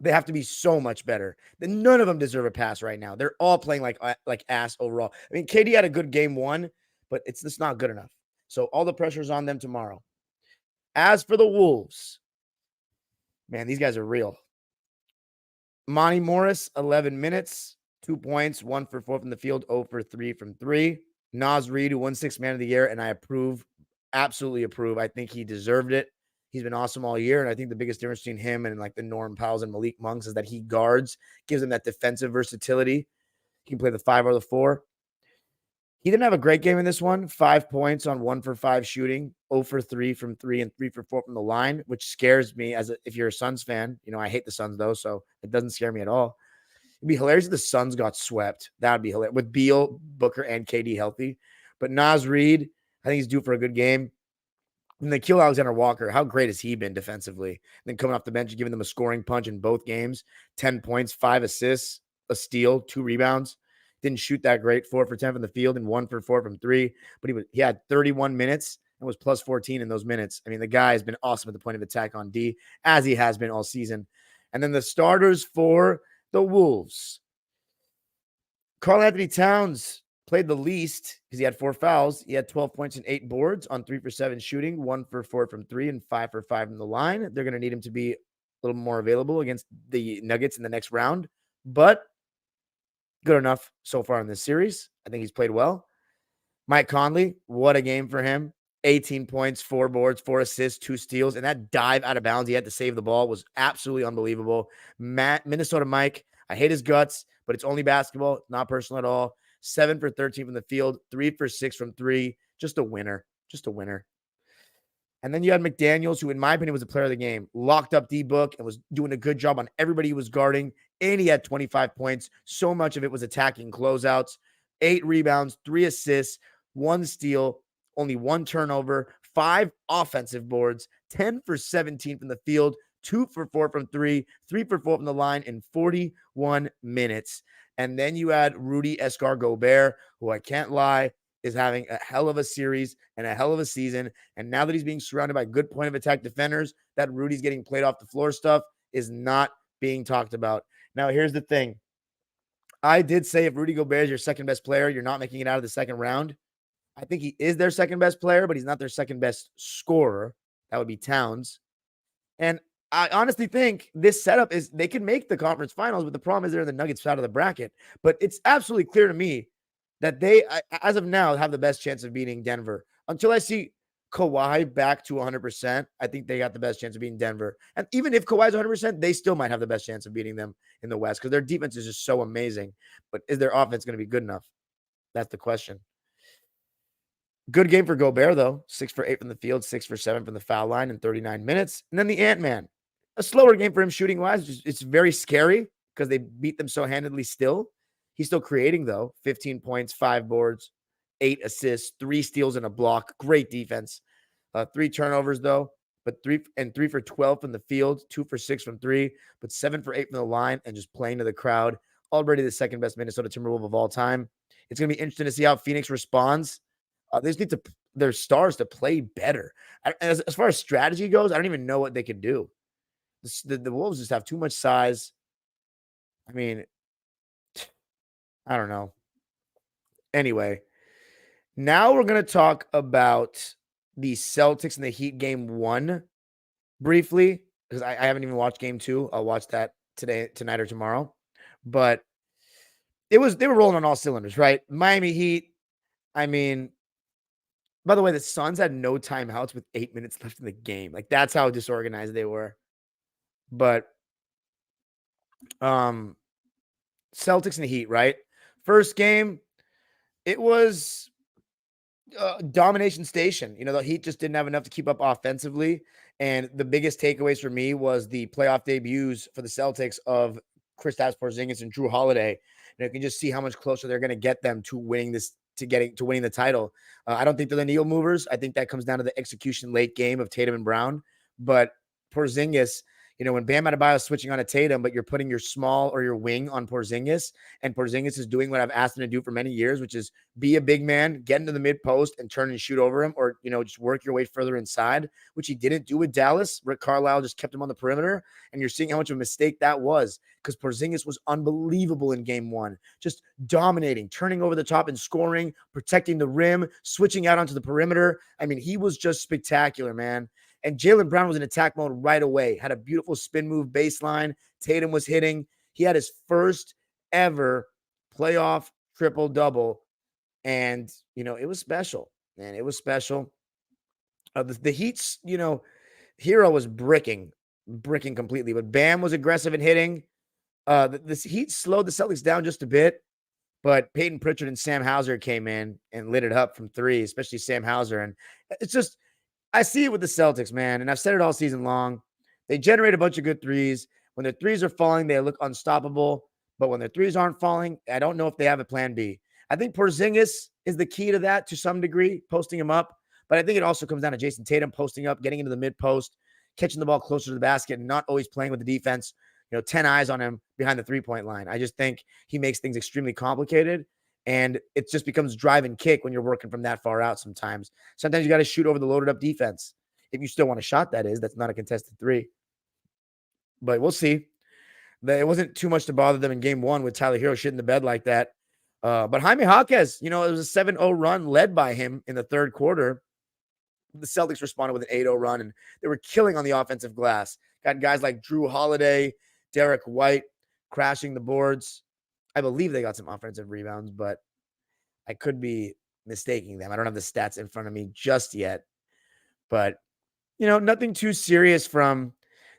Speaker 2: They have to be so much better. None of them deserve a pass right now. They're all playing like ass overall. I mean, KD had a good game one, but it's just not good enough. So all the pressure's on them tomorrow. As for the Wolves, man, these guys are real. Monty Morris, 11 minutes, 2 points, 1 for 4 from the field, 0 for 3 from 3. Naz Reid, who won Sixth Man of the Year, and I approve, absolutely approve. I think he deserved it. He's been awesome all year, and I think the biggest difference between him and like the Norm Powells and Malik Monks is that he guards, gives him that defensive versatility. He can play the 5 or the 4. He didn't have a great game in this one. 5 points on 1 for 5 shooting, 0 for 3 from 3, and 3 for 4 from the line, which scares me if you're a Suns fan. You know, I hate the Suns though, so it doesn't scare me at all. It'd be hilarious if the Suns got swept. That would be hilarious with Beal, Booker, and KD healthy. But Naz Reid, I think he's due for a good game. And Nickeil Alexander-Walker, how great has he been defensively? And then coming off the bench, giving them a scoring punch in both games. 10 points, 5 assists, a steal, 2 rebounds. Didn't shoot that great. 4 for 10 from the field and 1 for 4 from 3. But he had 31 minutes and was plus 14 in those minutes. I mean, the guy has been awesome at the point of attack on D, as he has been all season. And then the starters for the Wolves. Karl-Anthony Towns played the least because he had 4 fouls. He had 12 points and 8 boards on 3 for 7 shooting, 1 for 4 from 3, and 5 for 5 from the line. They're going to need him to be a little more available against the Nuggets in the next round, but good enough so far in this series. I think he's played well. Mike Conley, what a game for him. 18 points, 4 boards, 4 assists, 2 steals, and that dive out of bounds he had to save the ball was absolutely unbelievable. Minnesota Mike, I hate his guts, but it's only basketball, not personal at all. 7 for 13 from the field, 3 for 6 from 3. Just a winner. Just a winner. And then you had McDaniels, who in my opinion was the player of the game, locked up D-Book and was doing a good job on everybody he was guarding. And he had 25 points. So much of it was attacking closeouts. 8 rebounds, 3 assists, 1 steal, only 1 turnover, 5 offensive boards, 10 for 17 from the field, 2 for 4 from 3, 3 for 4 from the line in 41 minutes. And then you had Rudy Escar-Gobert, who I can't lie, is having a hell of a series and a hell of a season. And now that he's being surrounded by good point of attack defenders, that Rudy's getting played off the floor stuff is not being talked about. Now, here's the thing. I did say if Rudy Gobert is your second best player, you're not making it out of the second round. I think he is their second best player, but he's not their second best scorer. That would be Towns. And I honestly think this setup is they can make the conference finals, but the problem is they're in the Nuggets side of the bracket. But it's absolutely clear to me that they, as of now, have the best chance of beating Denver. Until I see Kawhi back to 100%, I think they got the best chance of beating Denver. And even if Kawhi's 100%, they still might have the best chance of beating them in the West because their defense is just so amazing. But is their offense going to be good enough? That's the question. Good game for Gobert, though. 6 for 8 from the field, 6 for 7 from the foul line in 39 minutes. And then the Ant-Man. A slower game for him shooting-wise. It's very scary because they beat them so handedly still. He's still creating, though. 15 points, 5 boards, 8 assists, 3 steals, and a block. Great defense. 3 turnovers, though, but 3 for 12 from the field, 2 for 6 from 3, but 7 for 8 from the line, and just playing to the crowd. Already the second best Minnesota Timberwolves of all time. It's going to be interesting to see how Phoenix responds. They just need their stars to play better. As far as strategy goes, I don't even know what they could do. The Wolves just have too much size. I mean, I don't know. Anyway, now we're going to talk about the Celtics and the Heat game 1 briefly, because I haven't even watched game 2. I'll watch that tonight or tomorrow. But they were rolling on all cylinders, right? Miami Heat. I mean, by the way, the Suns had no timeouts with 8 minutes left in the game. Like, that's how disorganized they were. But Celtics and the Heat, right? First game, it was domination station. The Heat just didn't have enough to keep up offensively. And the biggest takeaways for me was the playoff debuts for the Celtics of Kristaps Porzingis and Drew Holiday. And you can just see how much closer they're going to get them to winning the title. I don't think they're the needle movers. I think that comes down to the execution late game of Tatum and Brown. But Porzingis, when Bam Adebayo is switching on a Tatum, but you're putting your small or your wing on Porzingis, and Porzingis is doing what I've asked him to do for many years, which is be a big man, get into the mid post and turn and shoot over him, or, just work your way further inside, which he didn't do with Dallas. Rick Carlisle just kept him on the perimeter, and you're seeing how much of a mistake that was, because Porzingis was unbelievable in game one, just dominating, turning over the top and scoring, protecting the rim, switching out onto the perimeter. I mean, he was just spectacular, man. And Jaylen Brown was in attack mode right away. Had a beautiful spin move baseline. Tatum was hitting. He had his first ever playoff triple-double. And, it was special. Man, it was special. The Heat's, hero was bricking completely. But Bam was aggressive in hitting. The Heat slowed the Celtics down just a bit. But Peyton Pritchard and Sam Hauser came in and lit it up from three, especially Sam Hauser. And it's just, I see it with the Celtics, man, and I've said it all season long. They generate a bunch of good threes. When their threes are falling, they look unstoppable. But when their threes aren't falling, I don't know if they have a plan B. I think Porzingis is the key to that to some degree, posting him up. But I think it also comes down to Jason Tatum posting up, getting into the mid-post, catching the ball closer to the basket, and not always playing with the defense, 10 eyes on him behind the three-point line. I just think he makes things extremely complicated. And it just becomes drive and kick when you're working from that far out sometimes. Sometimes you got to shoot over the loaded up defense. If you still want a shot, that is. That's not a contested three. But we'll see. It wasn't too much to bother them in game one with Tyler Hero shitting the bed like that. But Jaime Jaquez, it was a 7-0 run led by him in the third quarter. The Celtics responded with an 8-0 run, and they were killing on the offensive glass. Got guys like Drew Holiday, Derek White crashing the boards. I believe they got some offensive rebounds, but I could be mistaking them. I don't have the stats in front of me just yet. But, nothing too serious from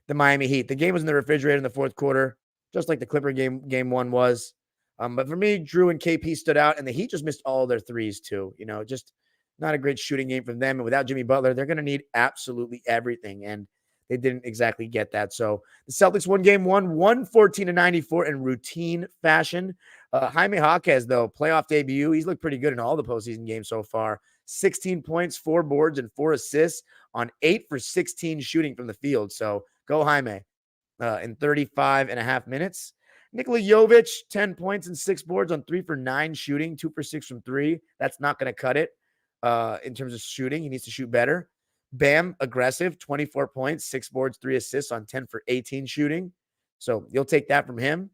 Speaker 2: the Miami Heat. The game was in the refrigerator in the fourth quarter, just like the Clipper game one was. But for me, Drew and KP stood out, and the Heat just missed all their threes too. Just not a great shooting game from them. And without Jimmy Butler, they're going to need absolutely everything. And they didn't exactly get that. So the Celtics won game one, 114-94 in routine fashion. Jaime Jaquez, though, playoff debut. He's looked pretty good in all the postseason games so far. 16 points, 4 boards, and 4 assists on 8 for 16 shooting from the field. So go Jaime in 35 and a half minutes. Nikola Jovic, 10 points and 6 boards on 3 for 9 shooting, 2 for 6 from 3. That's not going to cut it in terms of shooting. He needs to shoot better. Bam, aggressive, 24 points, 6 boards, 3 assists on 10 for 18 shooting. So you'll take that from him.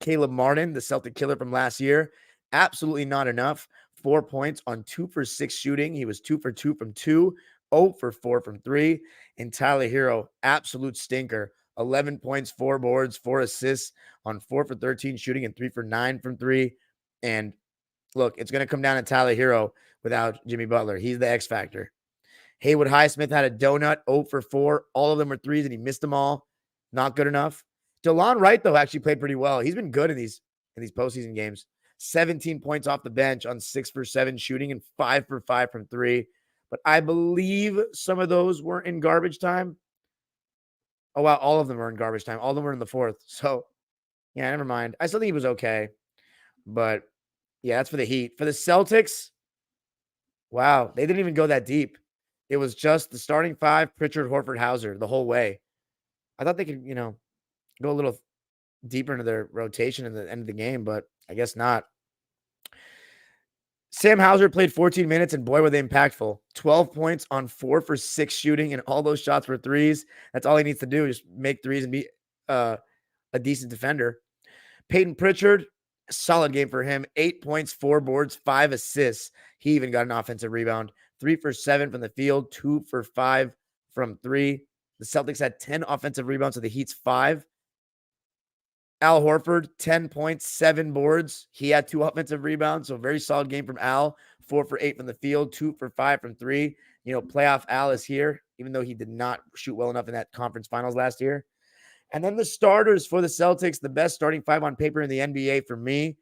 Speaker 2: Caleb Martin, the Celtic killer from last year, absolutely not enough. 4 points on 2 for 6 shooting. He was 2 for 2 from 2, 0 for 4 from 3. And Tyler Hero, absolute stinker. 11 points, 4 boards, 4 assists on 4 for 13 shooting and 3 for 9 from 3. And look, it's going to come down to Tyler Hero without Jimmy Butler. He's the X factor. Haywood Highsmith had a donut, 0 for 4. All of them were threes, and he missed them all. Not good enough. DeLon Wright, though, actually played pretty well. He's been good in these postseason games. 17 points off the bench on 6 for 7 shooting and 5 for 5 from 3. But I believe some of those were in garbage time. Oh, wow, all of them were in garbage time. All of them were in the fourth. So, yeah, never mind. I still think he was okay. But, yeah, that's for the Heat. For the Celtics, wow, they didn't even go that deep. It was just the starting 5, Pritchard, Horford, Hauser, the whole way. I thought they could, go a little deeper into their rotation at the end of the game, but I guess not. Sam Hauser played 14 minutes, and boy, were they impactful. 12 points on 4 for 6 shooting, and all those shots were threes. That's all he needs to do, just make threes and be a decent defender. Peyton Pritchard, solid game for him. 8 points, 4 boards, 5 assists. He even got an offensive rebound. 3 for 7 from the field, 2 for 5 from 3. The Celtics had 10 offensive rebounds to the Heat's 5. Al Horford, 10 points, 7 boards. He had 2 offensive rebounds, so very solid game from Al. 4 for 8 from the field, 2 for 5 from 3. Playoff Al is here, even though he did not shoot well enough in that conference finals last year. And then the starters for the Celtics, the best starting five on paper in the NBA for me.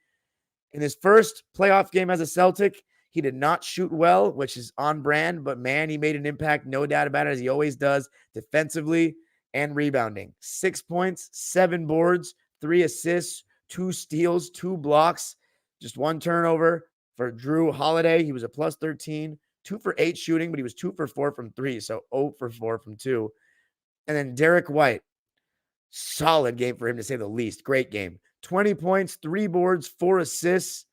Speaker 2: In his first playoff game as a Celtic, he did not shoot well, which is on brand, but man, he made an impact, no doubt about it, as he always does, defensively and rebounding. 6 points, 7 boards, 3 assists, 2 steals, 2 blocks, just 1 turnover. For Drew Holiday, he was a plus 13, 2 for 8 shooting, but he was 2 for 4 from 3, so 0 for 4 from 2. And then Derek White, solid game for him to say the least. Great game. 20 points, 3 boards, 4 assists,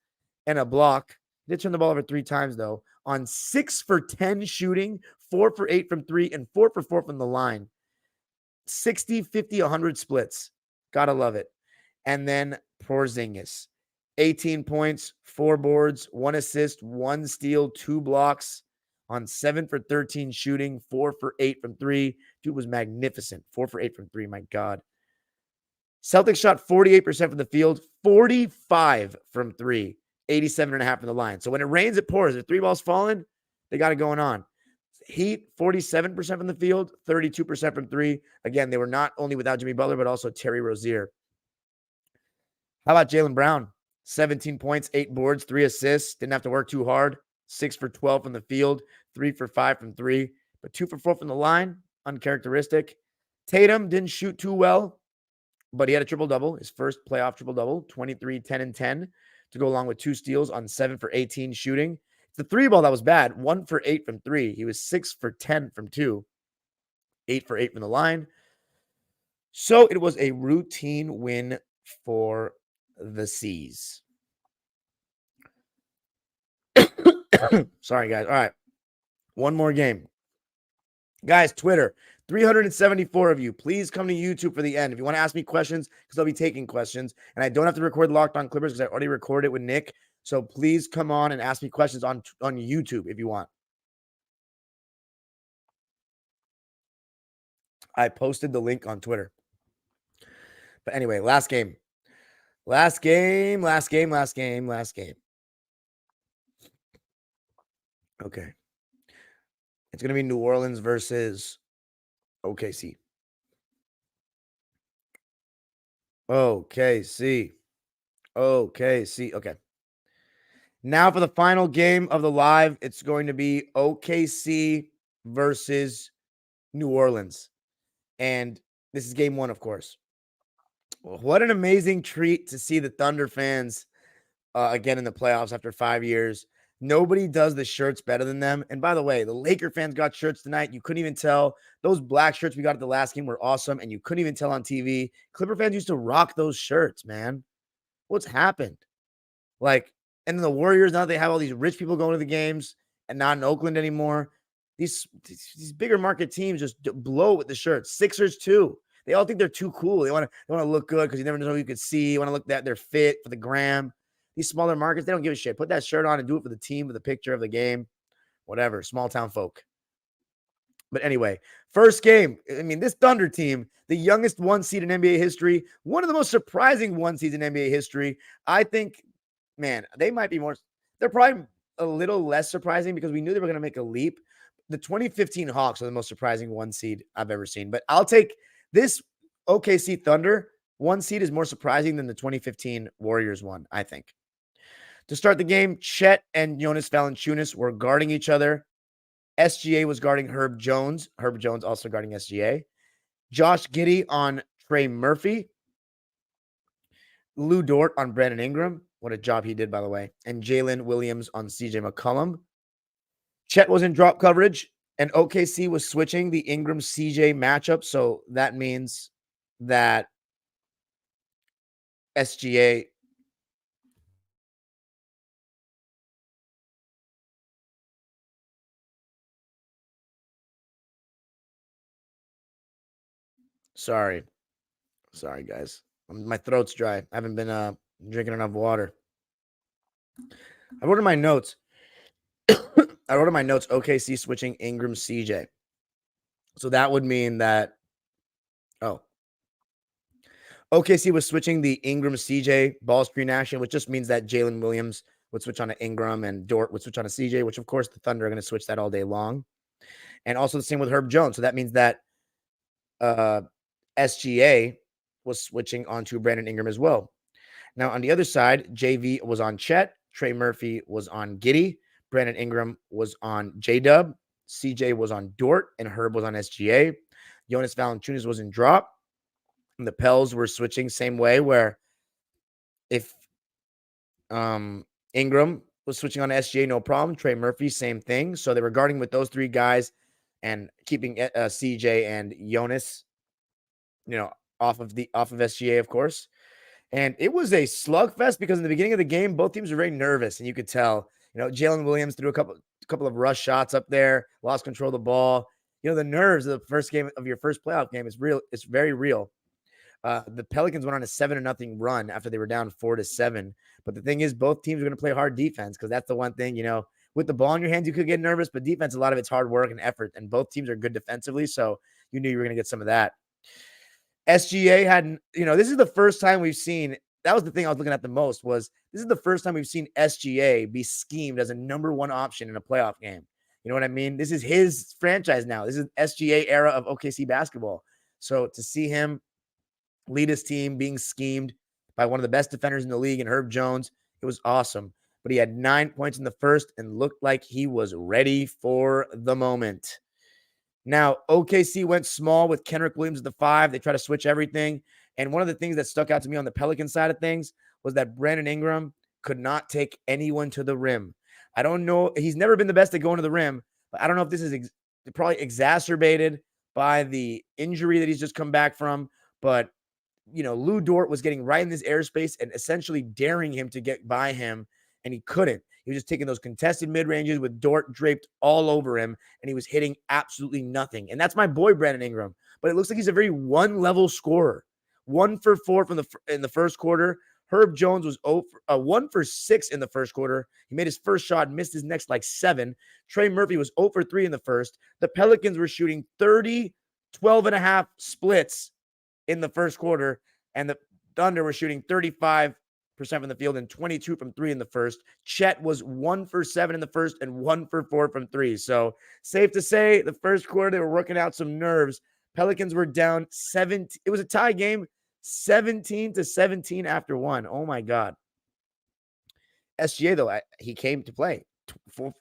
Speaker 2: and a block. He did turn the ball over 3 times, though, on 6 for 10 shooting, 4 for 8 from 3, and 4 for 4 from the line. 60, 50, 100 splits. Gotta love it. And then Porzingis. 18 points, 4 boards, 1 assist, 1 steal, 2 blocks on 7 for 13 shooting, 4 for 8 from 3. Dude was magnificent. 4 for 8 from 3. My God. Celtics shot 48% from the field, 45 from 3, 87.5 from the line. So when it rains, it pours. If 3 balls falling, they got it going on. Heat, 47% from the field, 32% from 3. Again, they were not only without Jimmy Butler, but also Terry Rozier. How about Jaylen Brown? 17 points, 8 boards, 3 assists. Didn't have to work too hard. 6 for 12 from the field, 3 for 5 from 3, but 2 for 4 from the line. Uncharacteristic. Tatum didn't shoot too well, but he had a triple-double, his first playoff triple-double, 23, 10, and 10, to go along with 2 steals on 7 for 18 shooting. It's the 3 ball that was bad, 1 for 8 from 3. He was 6 for 10 from 2, 8 for 8 from the line. So it was a routine win for the C's. Sorry, guys. All right. One more game. Guys, Twitter, 374 of you. Please come to YouTube for the end. If you want to ask me questions, because I'll be taking questions. And I don't have to record Locked On Clippers because I already recorded it with Nick. So please come on and ask me questions on YouTube if you want. I posted the link on Twitter. But anyway, last game. Last game. Okay. It's going to be New Orleans versus OKC. OKC. Okay. Now for the final game of the live, it's going to be OKC versus New Orleans. And this is game 1, of course. What an amazing treat to see the Thunder fans again in the playoffs after 5 years. Nobody does the shirts better than them. And by the way, the Laker fans got shirts tonight. You couldn't even tell. Those black shirts we got at the last game were awesome, and you couldn't even tell on TV. Clipper fans used to rock those shirts, man. What's happened? Like, and then the Warriors, now they have all these rich people going to the games and not in Oakland anymore. These bigger market teams just blow with the shirts. Sixers, too. They all think they're too cool. They want to look good because you never know who you could see. You want to look that they're fit for the gram. These smaller markets, they don't give a shit. Put that shirt on and do it for the team with a picture of the game. Whatever. Small town folk. But anyway, first game. I mean, this Thunder team, the youngest 1 seed in NBA history, one of the most surprising 1 seeds in NBA history. I think, man, they might be more. They're probably a little less surprising because we knew they were going to make a leap. The 2015 Hawks are the most surprising 1 seed I've ever seen. But I'll take this OKC Thunder 1 seed is more surprising than the 2015 Warriors one, I think. To start the game, Chet and Jonas Valanciunas were guarding each other. SGA was guarding Herb Jones. Herb Jones also guarding SGA. Josh Giddey on Trey Murphy. Lou Dort on Brandon Ingram. What a job he did, by the way. And Jalen Williams on CJ McCollum. Chet was in drop coverage, and OKC was switching the Ingram-CJ matchup, so that means that SGA Sorry, guys. My throat's dry. I haven't been drinking enough water. I wrote in my notes. OKC switching Ingram CJ. So that would mean that. OKC was switching the Ingram CJ ball screen action, which just means that Jalen Williams would switch on to Ingram and Dort would switch on to CJ, which of course the Thunder are going to switch that all day long. And also the same with Herb Jones. So that means that SGA was switching onto Brandon Ingram as well. Now, on the other side, JV was on Chet. Trey Murphy was on Giddey. Brandon Ingram was on J-Dub. CJ was on Dort. And Herb was on SGA. Jonas Valanciunas was in drop. And the Pels were switching same way, where if Ingram was switching on SGA, no problem. Trey Murphy, same thing. So they were guarding with those three guys and keeping CJ and Jonas, off of SGA, of course. And it was a slugfest because in the beginning of the game, both teams were very nervous, and you could tell. Jalen Williams threw a couple of rush shots up there, lost control of the ball. The nerves of the first game of your first playoff game is real. It's very real. The Pelicans went on a 7-0 run after they were down 4-7. But the thing is, both teams are going to play hard defense, because that's the one thing, with the ball in your hands, you could get nervous, but defense, a lot of it's hard work and effort, and both teams are good defensively. So you knew you were going to get some of that. SGA had, this is the first time we've seen, that was the thing I was looking at the most, was this is the first time we've seen SGA be schemed as a number one option in a playoff game. You know what I mean? This is his franchise now. This is SGA era of OKC basketball. So to see him lead his team being schemed by one of the best defenders in the league and Herb Jones, it was awesome. But he had 9 points in the first and looked like he was ready for the moment. Now, OKC went small with Kenrich Williams at the 5. They tried to switch everything. And one of the things that stuck out to me on the Pelican side of things was that Brandon Ingram could not take anyone to the rim. I don't know. He's never been the best at going to the rim, but I don't know if this is probably exacerbated by the injury that he's just come back from. But, Lou Dort was getting right in this airspace and essentially daring him to get by him, and he couldn't. He was just taking those contested mid-ranges with Dort draped all over him, and he was hitting absolutely nothing. And that's my boy, Brandon Ingram. But it looks like he's a very one-level scorer. 1 for 4 in the first quarter. Herb Jones was 1 for 6 in the first quarter. He made his first shot, missed his next 7. Trey Murphy was 0 for 3 in the first. The Pelicans were shooting 30, 12.5 splits in the first quarter, and the Thunder were shooting 35% from the field and 22 from 3 in the first. Chet was 1 for 7 in the first and 1 for 4 from 3. So safe to say the first quarter, they were working out some nerves. Pelicans were down 7. It was a tie game, 17-17 after 1. Oh my God. SGA, though, he came to play.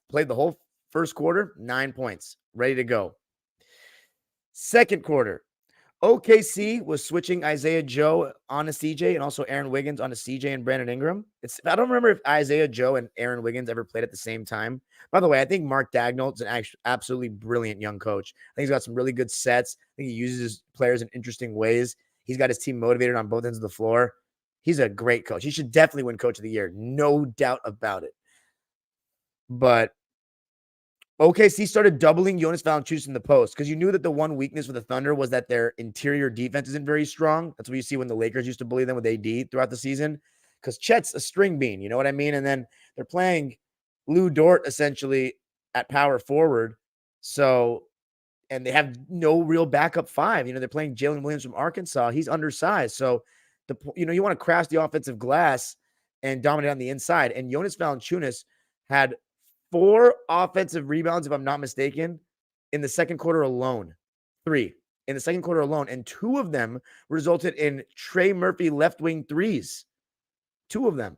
Speaker 2: Played the whole first quarter, 9 points, ready to go. Second quarter, OKC was switching Isaiah Joe onto CJ and also Aaron Wiggins onto CJ and Brandon Ingram. I don't remember if Isaiah Joe and Aaron Wiggins ever played at the same time. By the way, I think Mark Dagnall is an absolutely brilliant young coach. I think he's got some really good sets. I think he uses his players in interesting ways. He's got his team motivated on both ends of the floor. He's a great coach. He should definitely win Coach of the Year. No doubt about it. But OKC started doubling Jonas Valanciunas in the post, because you knew that the one weakness for the Thunder was that their interior defense isn't very strong. That's what you see when the Lakers used to bully them with AD throughout the season, because Chet's a string bean, you know what I mean? And then they're playing Lou Dort essentially at power forward. So, and they have no real backup 5. They're playing Jalen Williams from Arkansas. He's undersized. So, you want to crash the offensive glass and dominate on the inside. And Jonas Valanciunas had 4 offensive rebounds, if I'm not mistaken, in the second quarter alone. 3 in the second quarter alone. And 2 of them resulted in Trey Murphy left wing threes. 2 of them.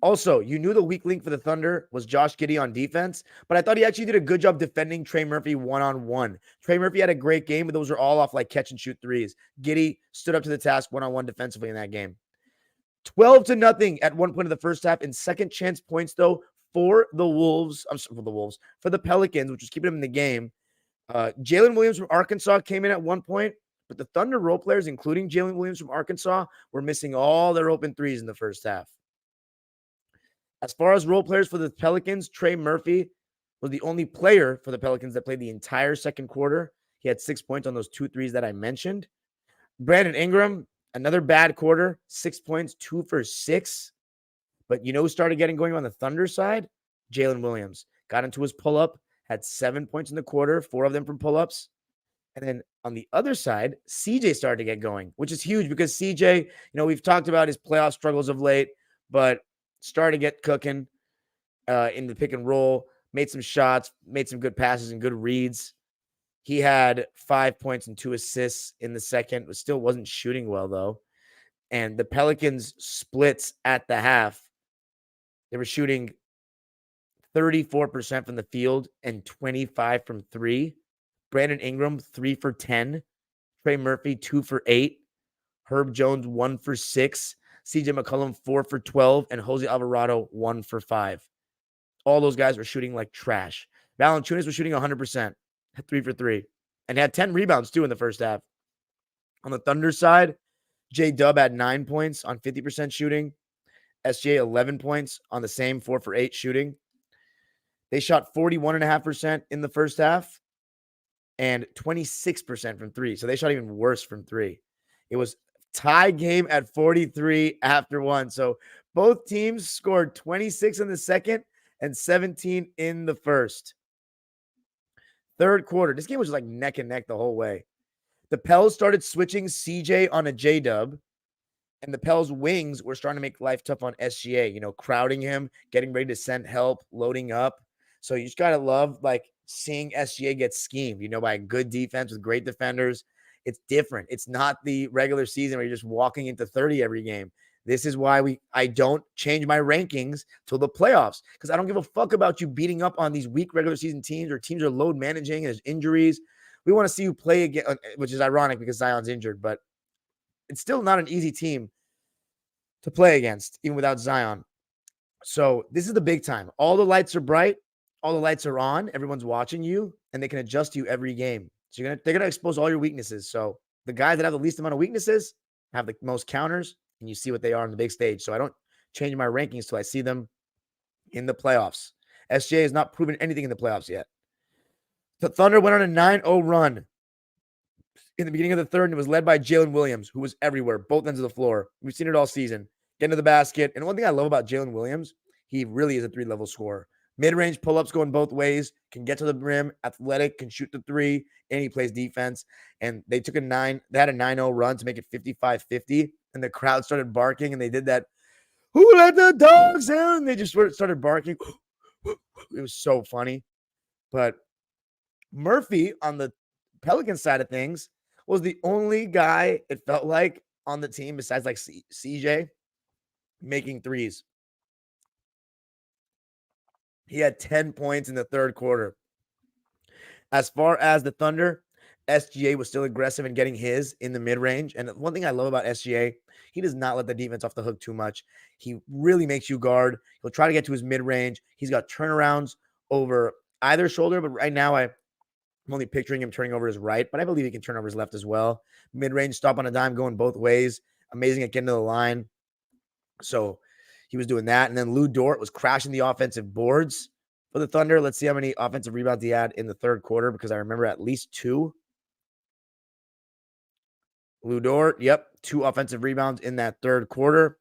Speaker 2: Also, you knew the weak link for the Thunder was Josh Giddey on defense, but I thought he actually did a good job defending Trey Murphy one-on-one. Trey Murphy had a great game, but those were all off catch and shoot threes. Giddey stood up to the task one-on-one defensively in that game. 12-0 at one point of the first half, and second chance points, though, for the Wolves. For the Pelicans, which was keeping them in the game. Jalen Williams from Arkansas came in at one point, but the Thunder role players, including Jalen Williams from Arkansas, were missing all their open threes in the first half. As far as role players for the Pelicans, Trey Murphy was the only player for the Pelicans that played the entire second quarter. He had 6 points on those 2 threes that I mentioned. Brandon Ingram, another bad quarter, 6 points, 2 for 6. But who started getting going on the Thunder side? Jalen Williams. Got into his pull-up, had 7 points in the quarter, 4 of them from pull-ups. And then on the other side, CJ started to get going, which is huge because CJ, we've talked about his playoff struggles of late, but started to get cooking in the pick and roll, made some shots, made some good passes and good reads. He had 5 points and 2 assists in the second, but still wasn't shooting well, though. And the Pelicans splits at the half. They were shooting 34% from the field and 25 from three. Brandon Ingram, 3 for 10. Trey Murphy, 2 for 8. Herb Jones, 1 for 6. CJ McCollum, 4 for 12. And Jose Alvarado, 1 for 5. All those guys were shooting like trash. Valanciunas was shooting 100%, 3 for 3. And had 10 rebounds, too, in the first half. On the Thunder side, J-Dub had 9 points on 50% shooting. SGA, 11 points on the same 4 for 8 shooting. They shot 41.5% in the first half and 26% from three. So they shot even worse from three. It was tie game at 43 after one. So both teams scored 26 in the second and 17 in the first. Third quarter, this game was like neck and neck the whole way. The Pels started switching CJ on a J-Dub, and the Pels wings were starting to make life tough on SGA, crowding him, getting ready to send help, loading up. So you just got to love like seeing SGA get schemed, by a good defense with great defenders. It's different. It's not the regular season where you're just walking into 30 every game. This is why I don't change my rankings till the playoffs, because I don't give a fuck about you beating up on these weak regular season teams or teams are load managing and there's injuries. We want to see you play again, which is ironic because Zion's injured, but it's still not an easy team to play against, even without Zion. So this is the big time. All the lights are bright. All the lights are on. Everyone's watching you, and they can adjust you every game. So they're gonna expose all your weaknesses. So the guys that have the least amount of weaknesses have the most counters, and you see what they are on the big stage. So I don't change my rankings till I see them in the playoffs. SGA has not proven anything in the playoffs yet. The Thunder went on a 9-0 run in the beginning of the third, and it was led by Jalen Williams, who was everywhere, both ends of the floor. We've seen it all season. Getting to the basket. And one thing I love about Jalen Williams, he really is a three-level scorer. Mid-range pull-ups going both ways, can get to the rim, athletic, can shoot the three, and he plays defense. And they had a 9-0 run to make it 55-50, and the crowd started barking, and they did that, "Who let the dogs out?" And they just started barking. It was so funny. But Murphy on the Pelican side of things was the only guy, it felt like, on the team besides like CJ making threes. He had 10 points in the third quarter. As far as the Thunder, SGA was still aggressive in getting his in the mid-range. And one thing I love about SGA, he does not let the defense off the hook too much. He really makes you guard. He'll try to get to his mid-range. He's got turnarounds over either shoulder, but right now I'm only picturing him turning over his right, but I believe he can turn over his left as well. Mid-range, stop on a dime, going both ways. Amazing at getting to the line. So he was doing that. And then Lou Dort was crashing the offensive boards for the Thunder. Let's see how many offensive rebounds he had in the third quarter, because I remember at least 2. Lou Dort, 2 offensive rebounds in that third quarter.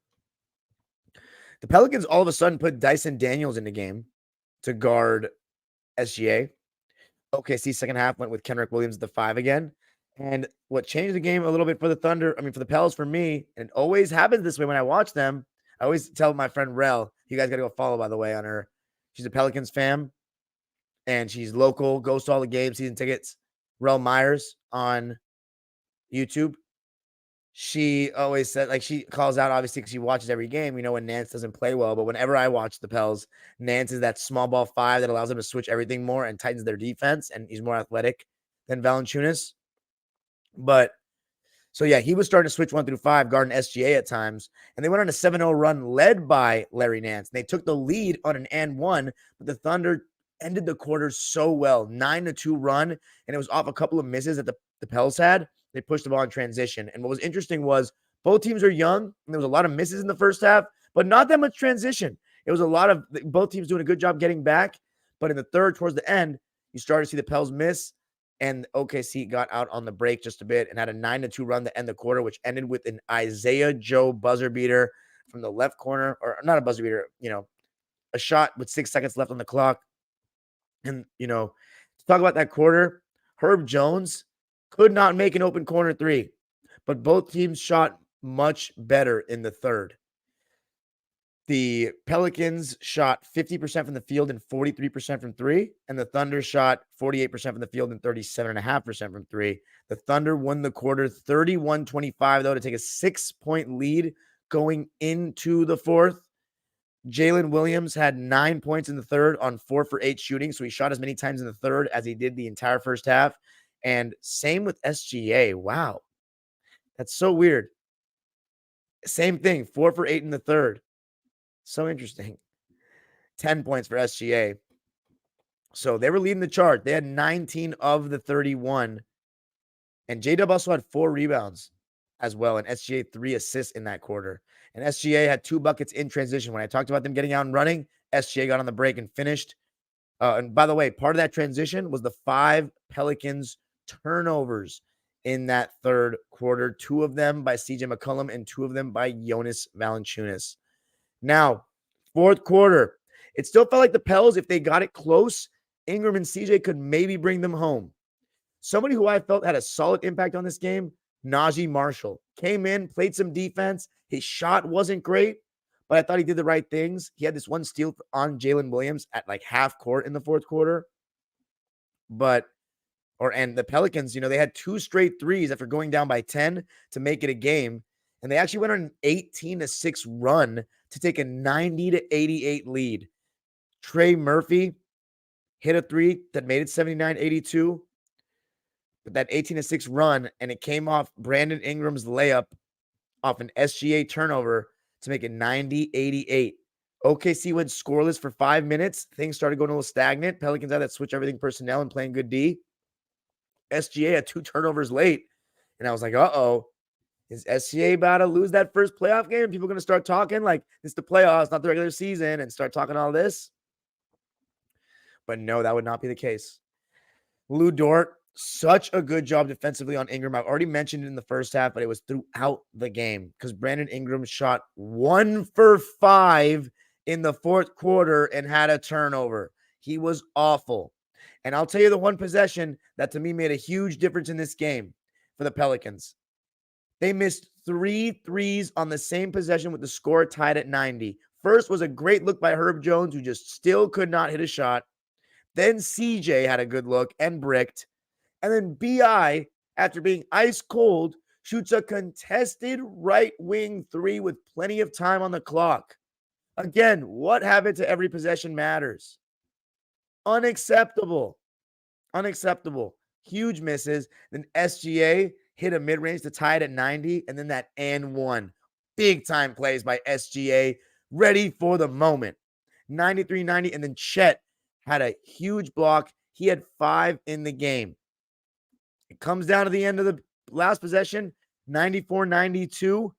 Speaker 2: The Pelicans all of a sudden put Dyson Daniels in the game to guard SGA. OKC second half went with Kenrich Williams at the 5 again. And what changed the game a little bit for the Thunder, for the Pels, for me, and it always happens this way when I watch them. I always tell my friend Rel, you guys got to go follow, by the way, on her. She's a Pelicans fan, and she's local, goes to all the games, season tickets. Rel Myers on YouTube. She always said, she calls out, obviously, because she watches every game, when Nance doesn't play well. But whenever I watch the Pels, Nance is that small ball 5 that allows them to switch everything more and tightens their defense, and he's more athletic than Valanciunas. But, so yeah, he was starting to switch 1 through 5, guarding SGA at times. And they went on a 7-0 run led by Larry Nance. They took the lead on an and 1, but the Thunder ended the quarter so well. 9-2 run, and it was off a couple of misses that the Pels had. They pushed the ball in transition. And what was interesting was both teams are young, and there was a lot of misses in the first half, but not that much transition. It was a lot of both teams doing a good job getting back. But in the third, towards the end, you started to see the Pels miss, and OKC got out on the break just a bit and had a 9-2 run to end the quarter, which ended with an Isaiah Joe buzzer beater from the left corner, or not a buzzer beater, a shot with 6 seconds left on the clock. And, to talk about that quarter, Herb Jones could not make an open corner 3, but both teams shot much better in the third. The Pelicans shot 50% from the field and 43% from three, and the Thunder shot 48% from the field and 37.5% from three. The Thunder won the quarter 31-25, though, to take a 6-point lead going into the fourth. Jalen Williams had 9 points in the third on 4 for 8 shooting, so he shot as many times in the third as he did the entire first half. And same with SGA. Wow, that's so weird. Same thing, 4 for 8 in the third. So interesting. 10 points for SGA. So they were leading the chart. They had 19 of the 31. And J-Dub also had 4 rebounds as well. And SGA 3 assists in that quarter. And SGA had 2 buckets in transition. When I talked about them getting out and running, SGA got on the break and finished. And by the way, part of that transition was the 5 Pelicans turnovers in that third quarter. 2 of them by CJ McCollum and 2 of them by Jonas Valanciunas. Now, fourth quarter, it still felt like the Pels, if they got it close, Ingram and CJ could maybe bring them home. Somebody who I felt had a solid impact on this game, Najee Marshall. Came in, played some defense. His shot wasn't great, but I thought he did the right things. He had this one steal on Jalen Williams at like half court in the fourth quarter. And the Pelicans, they had 2 straight threes after going down by 10 to make it a game. And they actually went on an 18-6 run to take a 90-88 lead. Trey Murphy hit a 3 that made it 79-82. But that 18-6 run, and it came off Brandon Ingram's layup off an SGA turnover to make it 90-88. OKC went scoreless for 5 minutes. Things started going a little stagnant. Pelicans had that switch everything personnel and playing good D. SGA had 2 turnovers late. And I was like, uh-oh. Is SGA about to lose that first playoff game? People going to start talking like it's the playoffs, not the regular season, and start talking all this? But no, that would not be the case. Lou Dort, such a good job defensively on Ingram. I've already mentioned it in the first half, but it was throughout the game because Brandon Ingram shot 1 for 5 in the fourth quarter and had a turnover. He was awful. And I'll tell you the one possession that to me made a huge difference in this game for the Pelicans. They missed 3 threes on the same possession with the score tied at 90. First was a great look by Herb Jones, who just still could not hit a shot. Then CJ had a good look and bricked. And then BI, after being ice cold, shoots a contested right wing 3 with plenty of time on the clock. Again, what happened to every possession matters? Unacceptable. Unacceptable. Huge misses. Then SGA hit a mid-range to tie it at 90, and then that and one. Big time plays by SGA, ready for the moment. 93-90, and then Chet had a huge block. He had 5 in the game. It comes down to the end of the last possession, 94-92.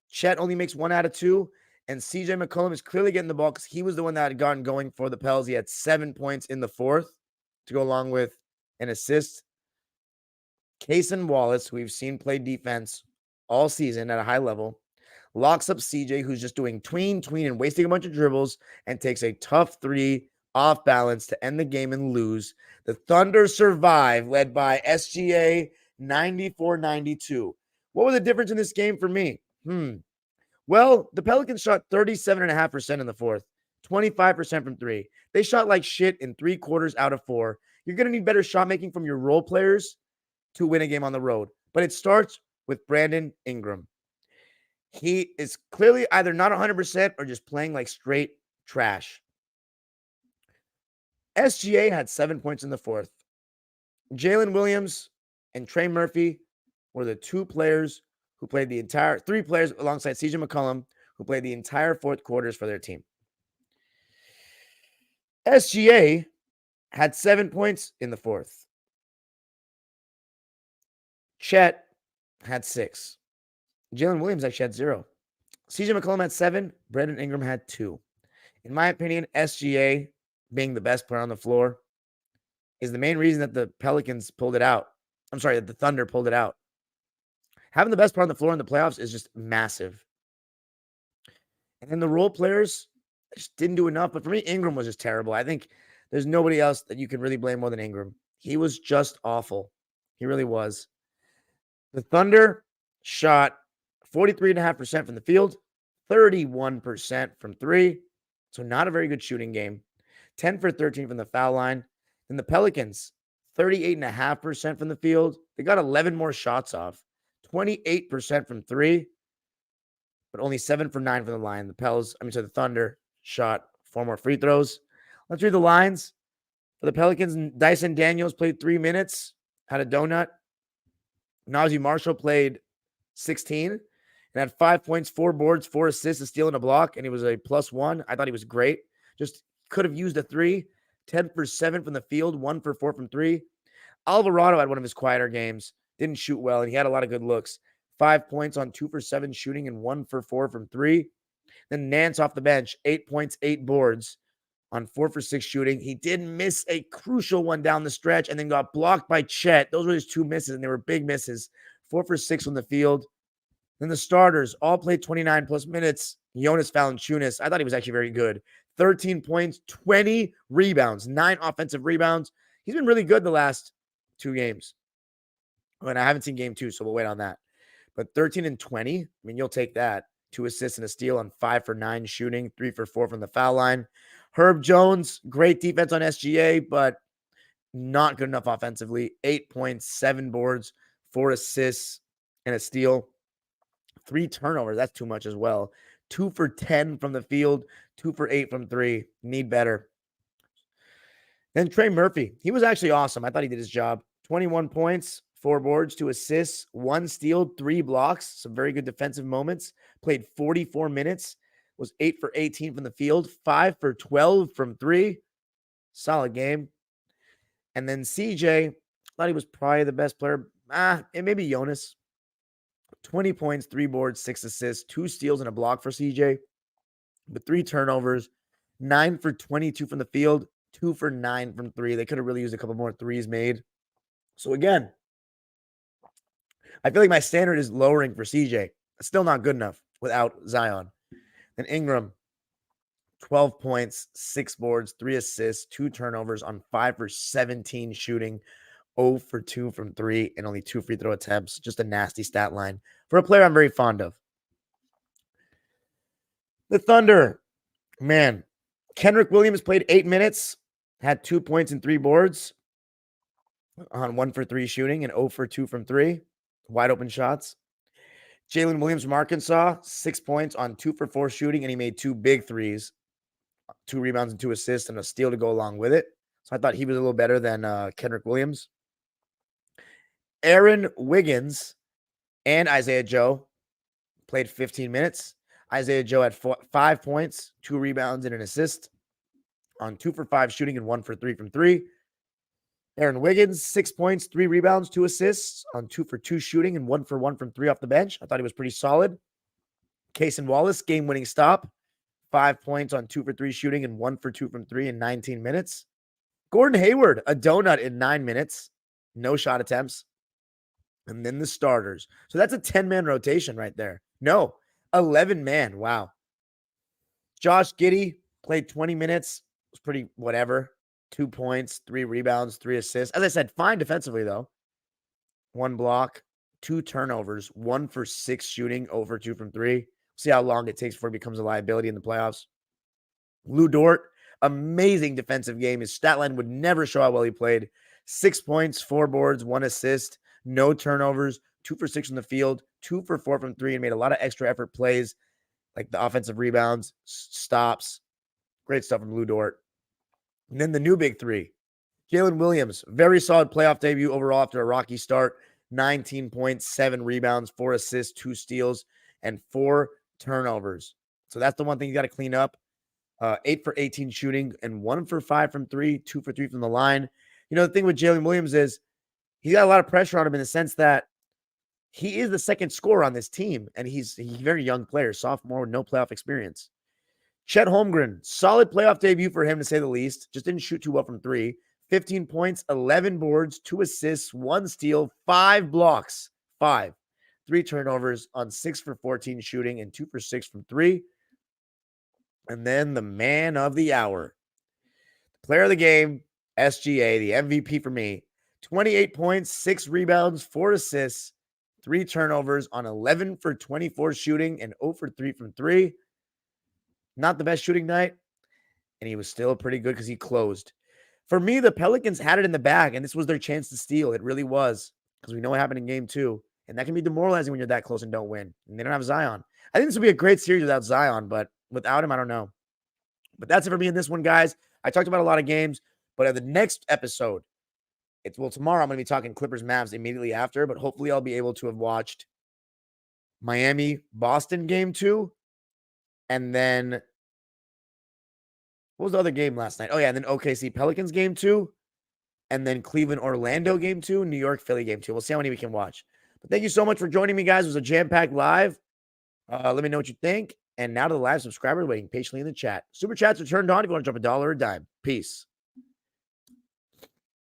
Speaker 2: Chet only makes 1 out of 2, and CJ McCollum is clearly getting the ball because he was the one that had gotten going for the Pels. He had 7 points in the fourth to go along with an assist. Cason Wallace, who we've seen play defense all season at a high level, locks up CJ, who's just doing tween, and wasting a bunch of dribbles, and takes a tough 3 off balance to end the game and lose. The Thunder survive, led by SGA, 94-92. What was the difference in this game for me? Well, the Pelicans shot 37.5% in the fourth, 25% from 3. They shot like shit in 3 quarters out of 4. You're going to need better shot making from your role players to win a game on the road. But it starts with Brandon Ingram. He is clearly either not 100% or just playing like straight trash. SGA had 7 points in the fourth. Jalen Williams and Trey Murphy were the 2 players who played the entire 3 players alongside CJ McCollum who played the entire fourth quarters for their team. SGA had 7 points in the fourth. Chet had 6. Jalen Williams actually had 0. CJ McCollum had 7. Brandon Ingram had 2. In my opinion, SGA being the best player on the floor is the main reason that the Pelicans pulled it out. I'm sorry, that the Thunder pulled it out. Having the best player on the floor in the playoffs is just massive. And then the role players just didn't do enough. But for me, Ingram was just terrible. I think there's nobody else that you can really blame more than Ingram. He was just awful. He really was. The Thunder shot 43.5% from the field, 31% from three. So not a very good shooting game. 10 for 13 from the foul line. Then the Pelicans, 38.5% from the field. They got 11 more shots off. 28% from three, but only 7 for 9 from the line. The Thunder shot 4 more free throws. Let's read the lines. For the Pelicans, Dyson Daniels played 3 minutes, had a donut. Najee Marshall played 16 and had 5 points, 4 boards, 4 assists, a steal, and a block, and he was a +1. I thought he was great. Just could have used a 3. 10 for 7 from the field, 1 for 4 from 3. Alvarado had one of his quieter games, didn't shoot well, and he had a lot of good looks. 5 points on 2 for 7 shooting and 1 for 4 from 3. Then Nance off the bench, 8 points, 8 boards on 4 for 6 shooting. He did miss a crucial one down the stretch and then got blocked by Chet. Those were his 2 misses, and they were big misses. 4 for 6 from the field. Then the starters all played 29 plus minutes. Jonas Valanciunas, I thought he was actually very good. 13 points, 20 rebounds, 9 offensive rebounds. He's been really good the last 2 games. And I haven't seen game 2, so we'll wait on that. But 13 and 20, I mean, you'll take that. 2 assists and a steal on 5 for 9 shooting, 3 for 4 from the foul line. Herb Jones, great defense on SGA, but not good enough offensively. 8 points, 7 boards, 4 assists, and a steal. 3 turnovers, that's too much as well. 2 for 10 from the field, 2 for 8 from 3. Need better. Then Trey Murphy, he was actually awesome. I thought he did his job. 21 points, 4 boards, 2 assists, 1 steal, 3 blocks. Some very good defensive moments. Played 44 minutes. Was 8 for 18 from the field, 5 for 12 from 3. Solid game. And then CJ, thought he was probably the best player. And maybe Jonas. 20 points, 3 boards, 6 assists, 2 steals, and a block for CJ. But 3 turnovers, 9 for 22 from the field, 2 for 9 from 3. They could have really used a couple more threes made. So again, I feel like my standard is lowering for CJ. It's still not good enough without Zion. And Ingram, 12 points, 6 boards, 3 assists, 2 turnovers on 5 for 17 shooting, 0 for 2 from 3, and only 2 free throw attempts. Just a nasty stat line for a player I'm very fond of. The Thunder, man, Kenrich Williams played 8 minutes, had 2 points and 3 boards on 1 for 3 shooting and 0 for 2 from 3. Wide open shots. Jalen Williams from Arkansas, 6 points on 2 for 4 shooting, and he made 2 big threes, 2 rebounds and 2 assists, and a steal to go along with it. So I thought he was a little better than Kenrich Williams. Aaron Wiggins and Isaiah Joe played 15 minutes. Isaiah Joe had 5 points, 2 rebounds, and an assist on 2 for 5 shooting and 1 for 3 from 3. Aaron Wiggins, 6 points, 3 rebounds, 2 assists on 2 for 2 shooting and 1 for 1 from 3 off the bench. I thought he was pretty solid. Cason Wallace, game-winning stop. 5 points on 2 for 3 shooting and 1 for 2 from 3 in 19 minutes. Gordon Hayward, a donut in 9 minutes. No shot attempts. And then the starters. So that's a 10-man rotation right there. No, 11-man. Wow. Josh Giddey played 20 minutes. It was pretty whatever. 2 points, 3 rebounds, 3 assists. As I said, fine defensively, though. 1 block, 2 turnovers, 1 for 6 shooting, 0 for 2 from 3. See how long it takes before it becomes a liability in the playoffs. Lou Dort, amazing defensive game. His stat line would never show how well he played. 6 points, 4 boards, 1 assist, no turnovers, 2 for 6 from the field, 2 for 4 from 3, and made a lot of extra effort plays, like the offensive rebounds, stops. Great stuff from Lou Dort. And then the new big 3. Jalen Williams, very solid playoff debut overall after a rocky start. 19 points, 7 rebounds, 4 assists, 2 steals, and 4 turnovers. So that's the one thing you got to clean up. 8 for 18 shooting and 1 for 5 from 3, 2 for 3 from the line. You know, the thing with Jalen Williams is he's got a lot of pressure on him in the sense that he is the second scorer on this team, and he's a very young player, sophomore with no playoff experience. Chet Holmgren, solid playoff debut for him to say the least. Just didn't shoot too well from 3. 15 points, 11 boards, 2 assists, 1 steal, 5 blocks. 5. 3 turnovers on 6 for 14 shooting and 2 for 6 from 3. And then the man of the hour, player of the game, SGA, the MVP for me. 28 points, 6 rebounds, 4 assists, 3 turnovers on 11 for 24 shooting and 0 for 3 from 3. Not the best shooting night, and he was still pretty good because he closed. For me, the Pelicans had it in the bag, and this was their chance to steal. It really was, because we know what happened in game 2, and that can be demoralizing when you're that close and don't win, and they don't have Zion. I think this would be a great series without Zion, but without him, I don't know. But that's it for me in this one, guys. I talked about a lot of games, but at the next episode, tomorrow I'm going to be talking Clippers Mavs immediately after, but hopefully I'll be able to have watched Miami-Boston game 2, and then what was the other game last night? Oh, yeah, and then OKC Pelicans game 2, and then Cleveland Orlando game 2, New York Philly game 2. We'll see how many we can watch. But thank you so much for joining me, guys. It was a jam-packed live. Let me know what you think. And now to the live subscribers waiting patiently in the chat. Super chats are turned on if you want to drop $1 or a dime. Peace.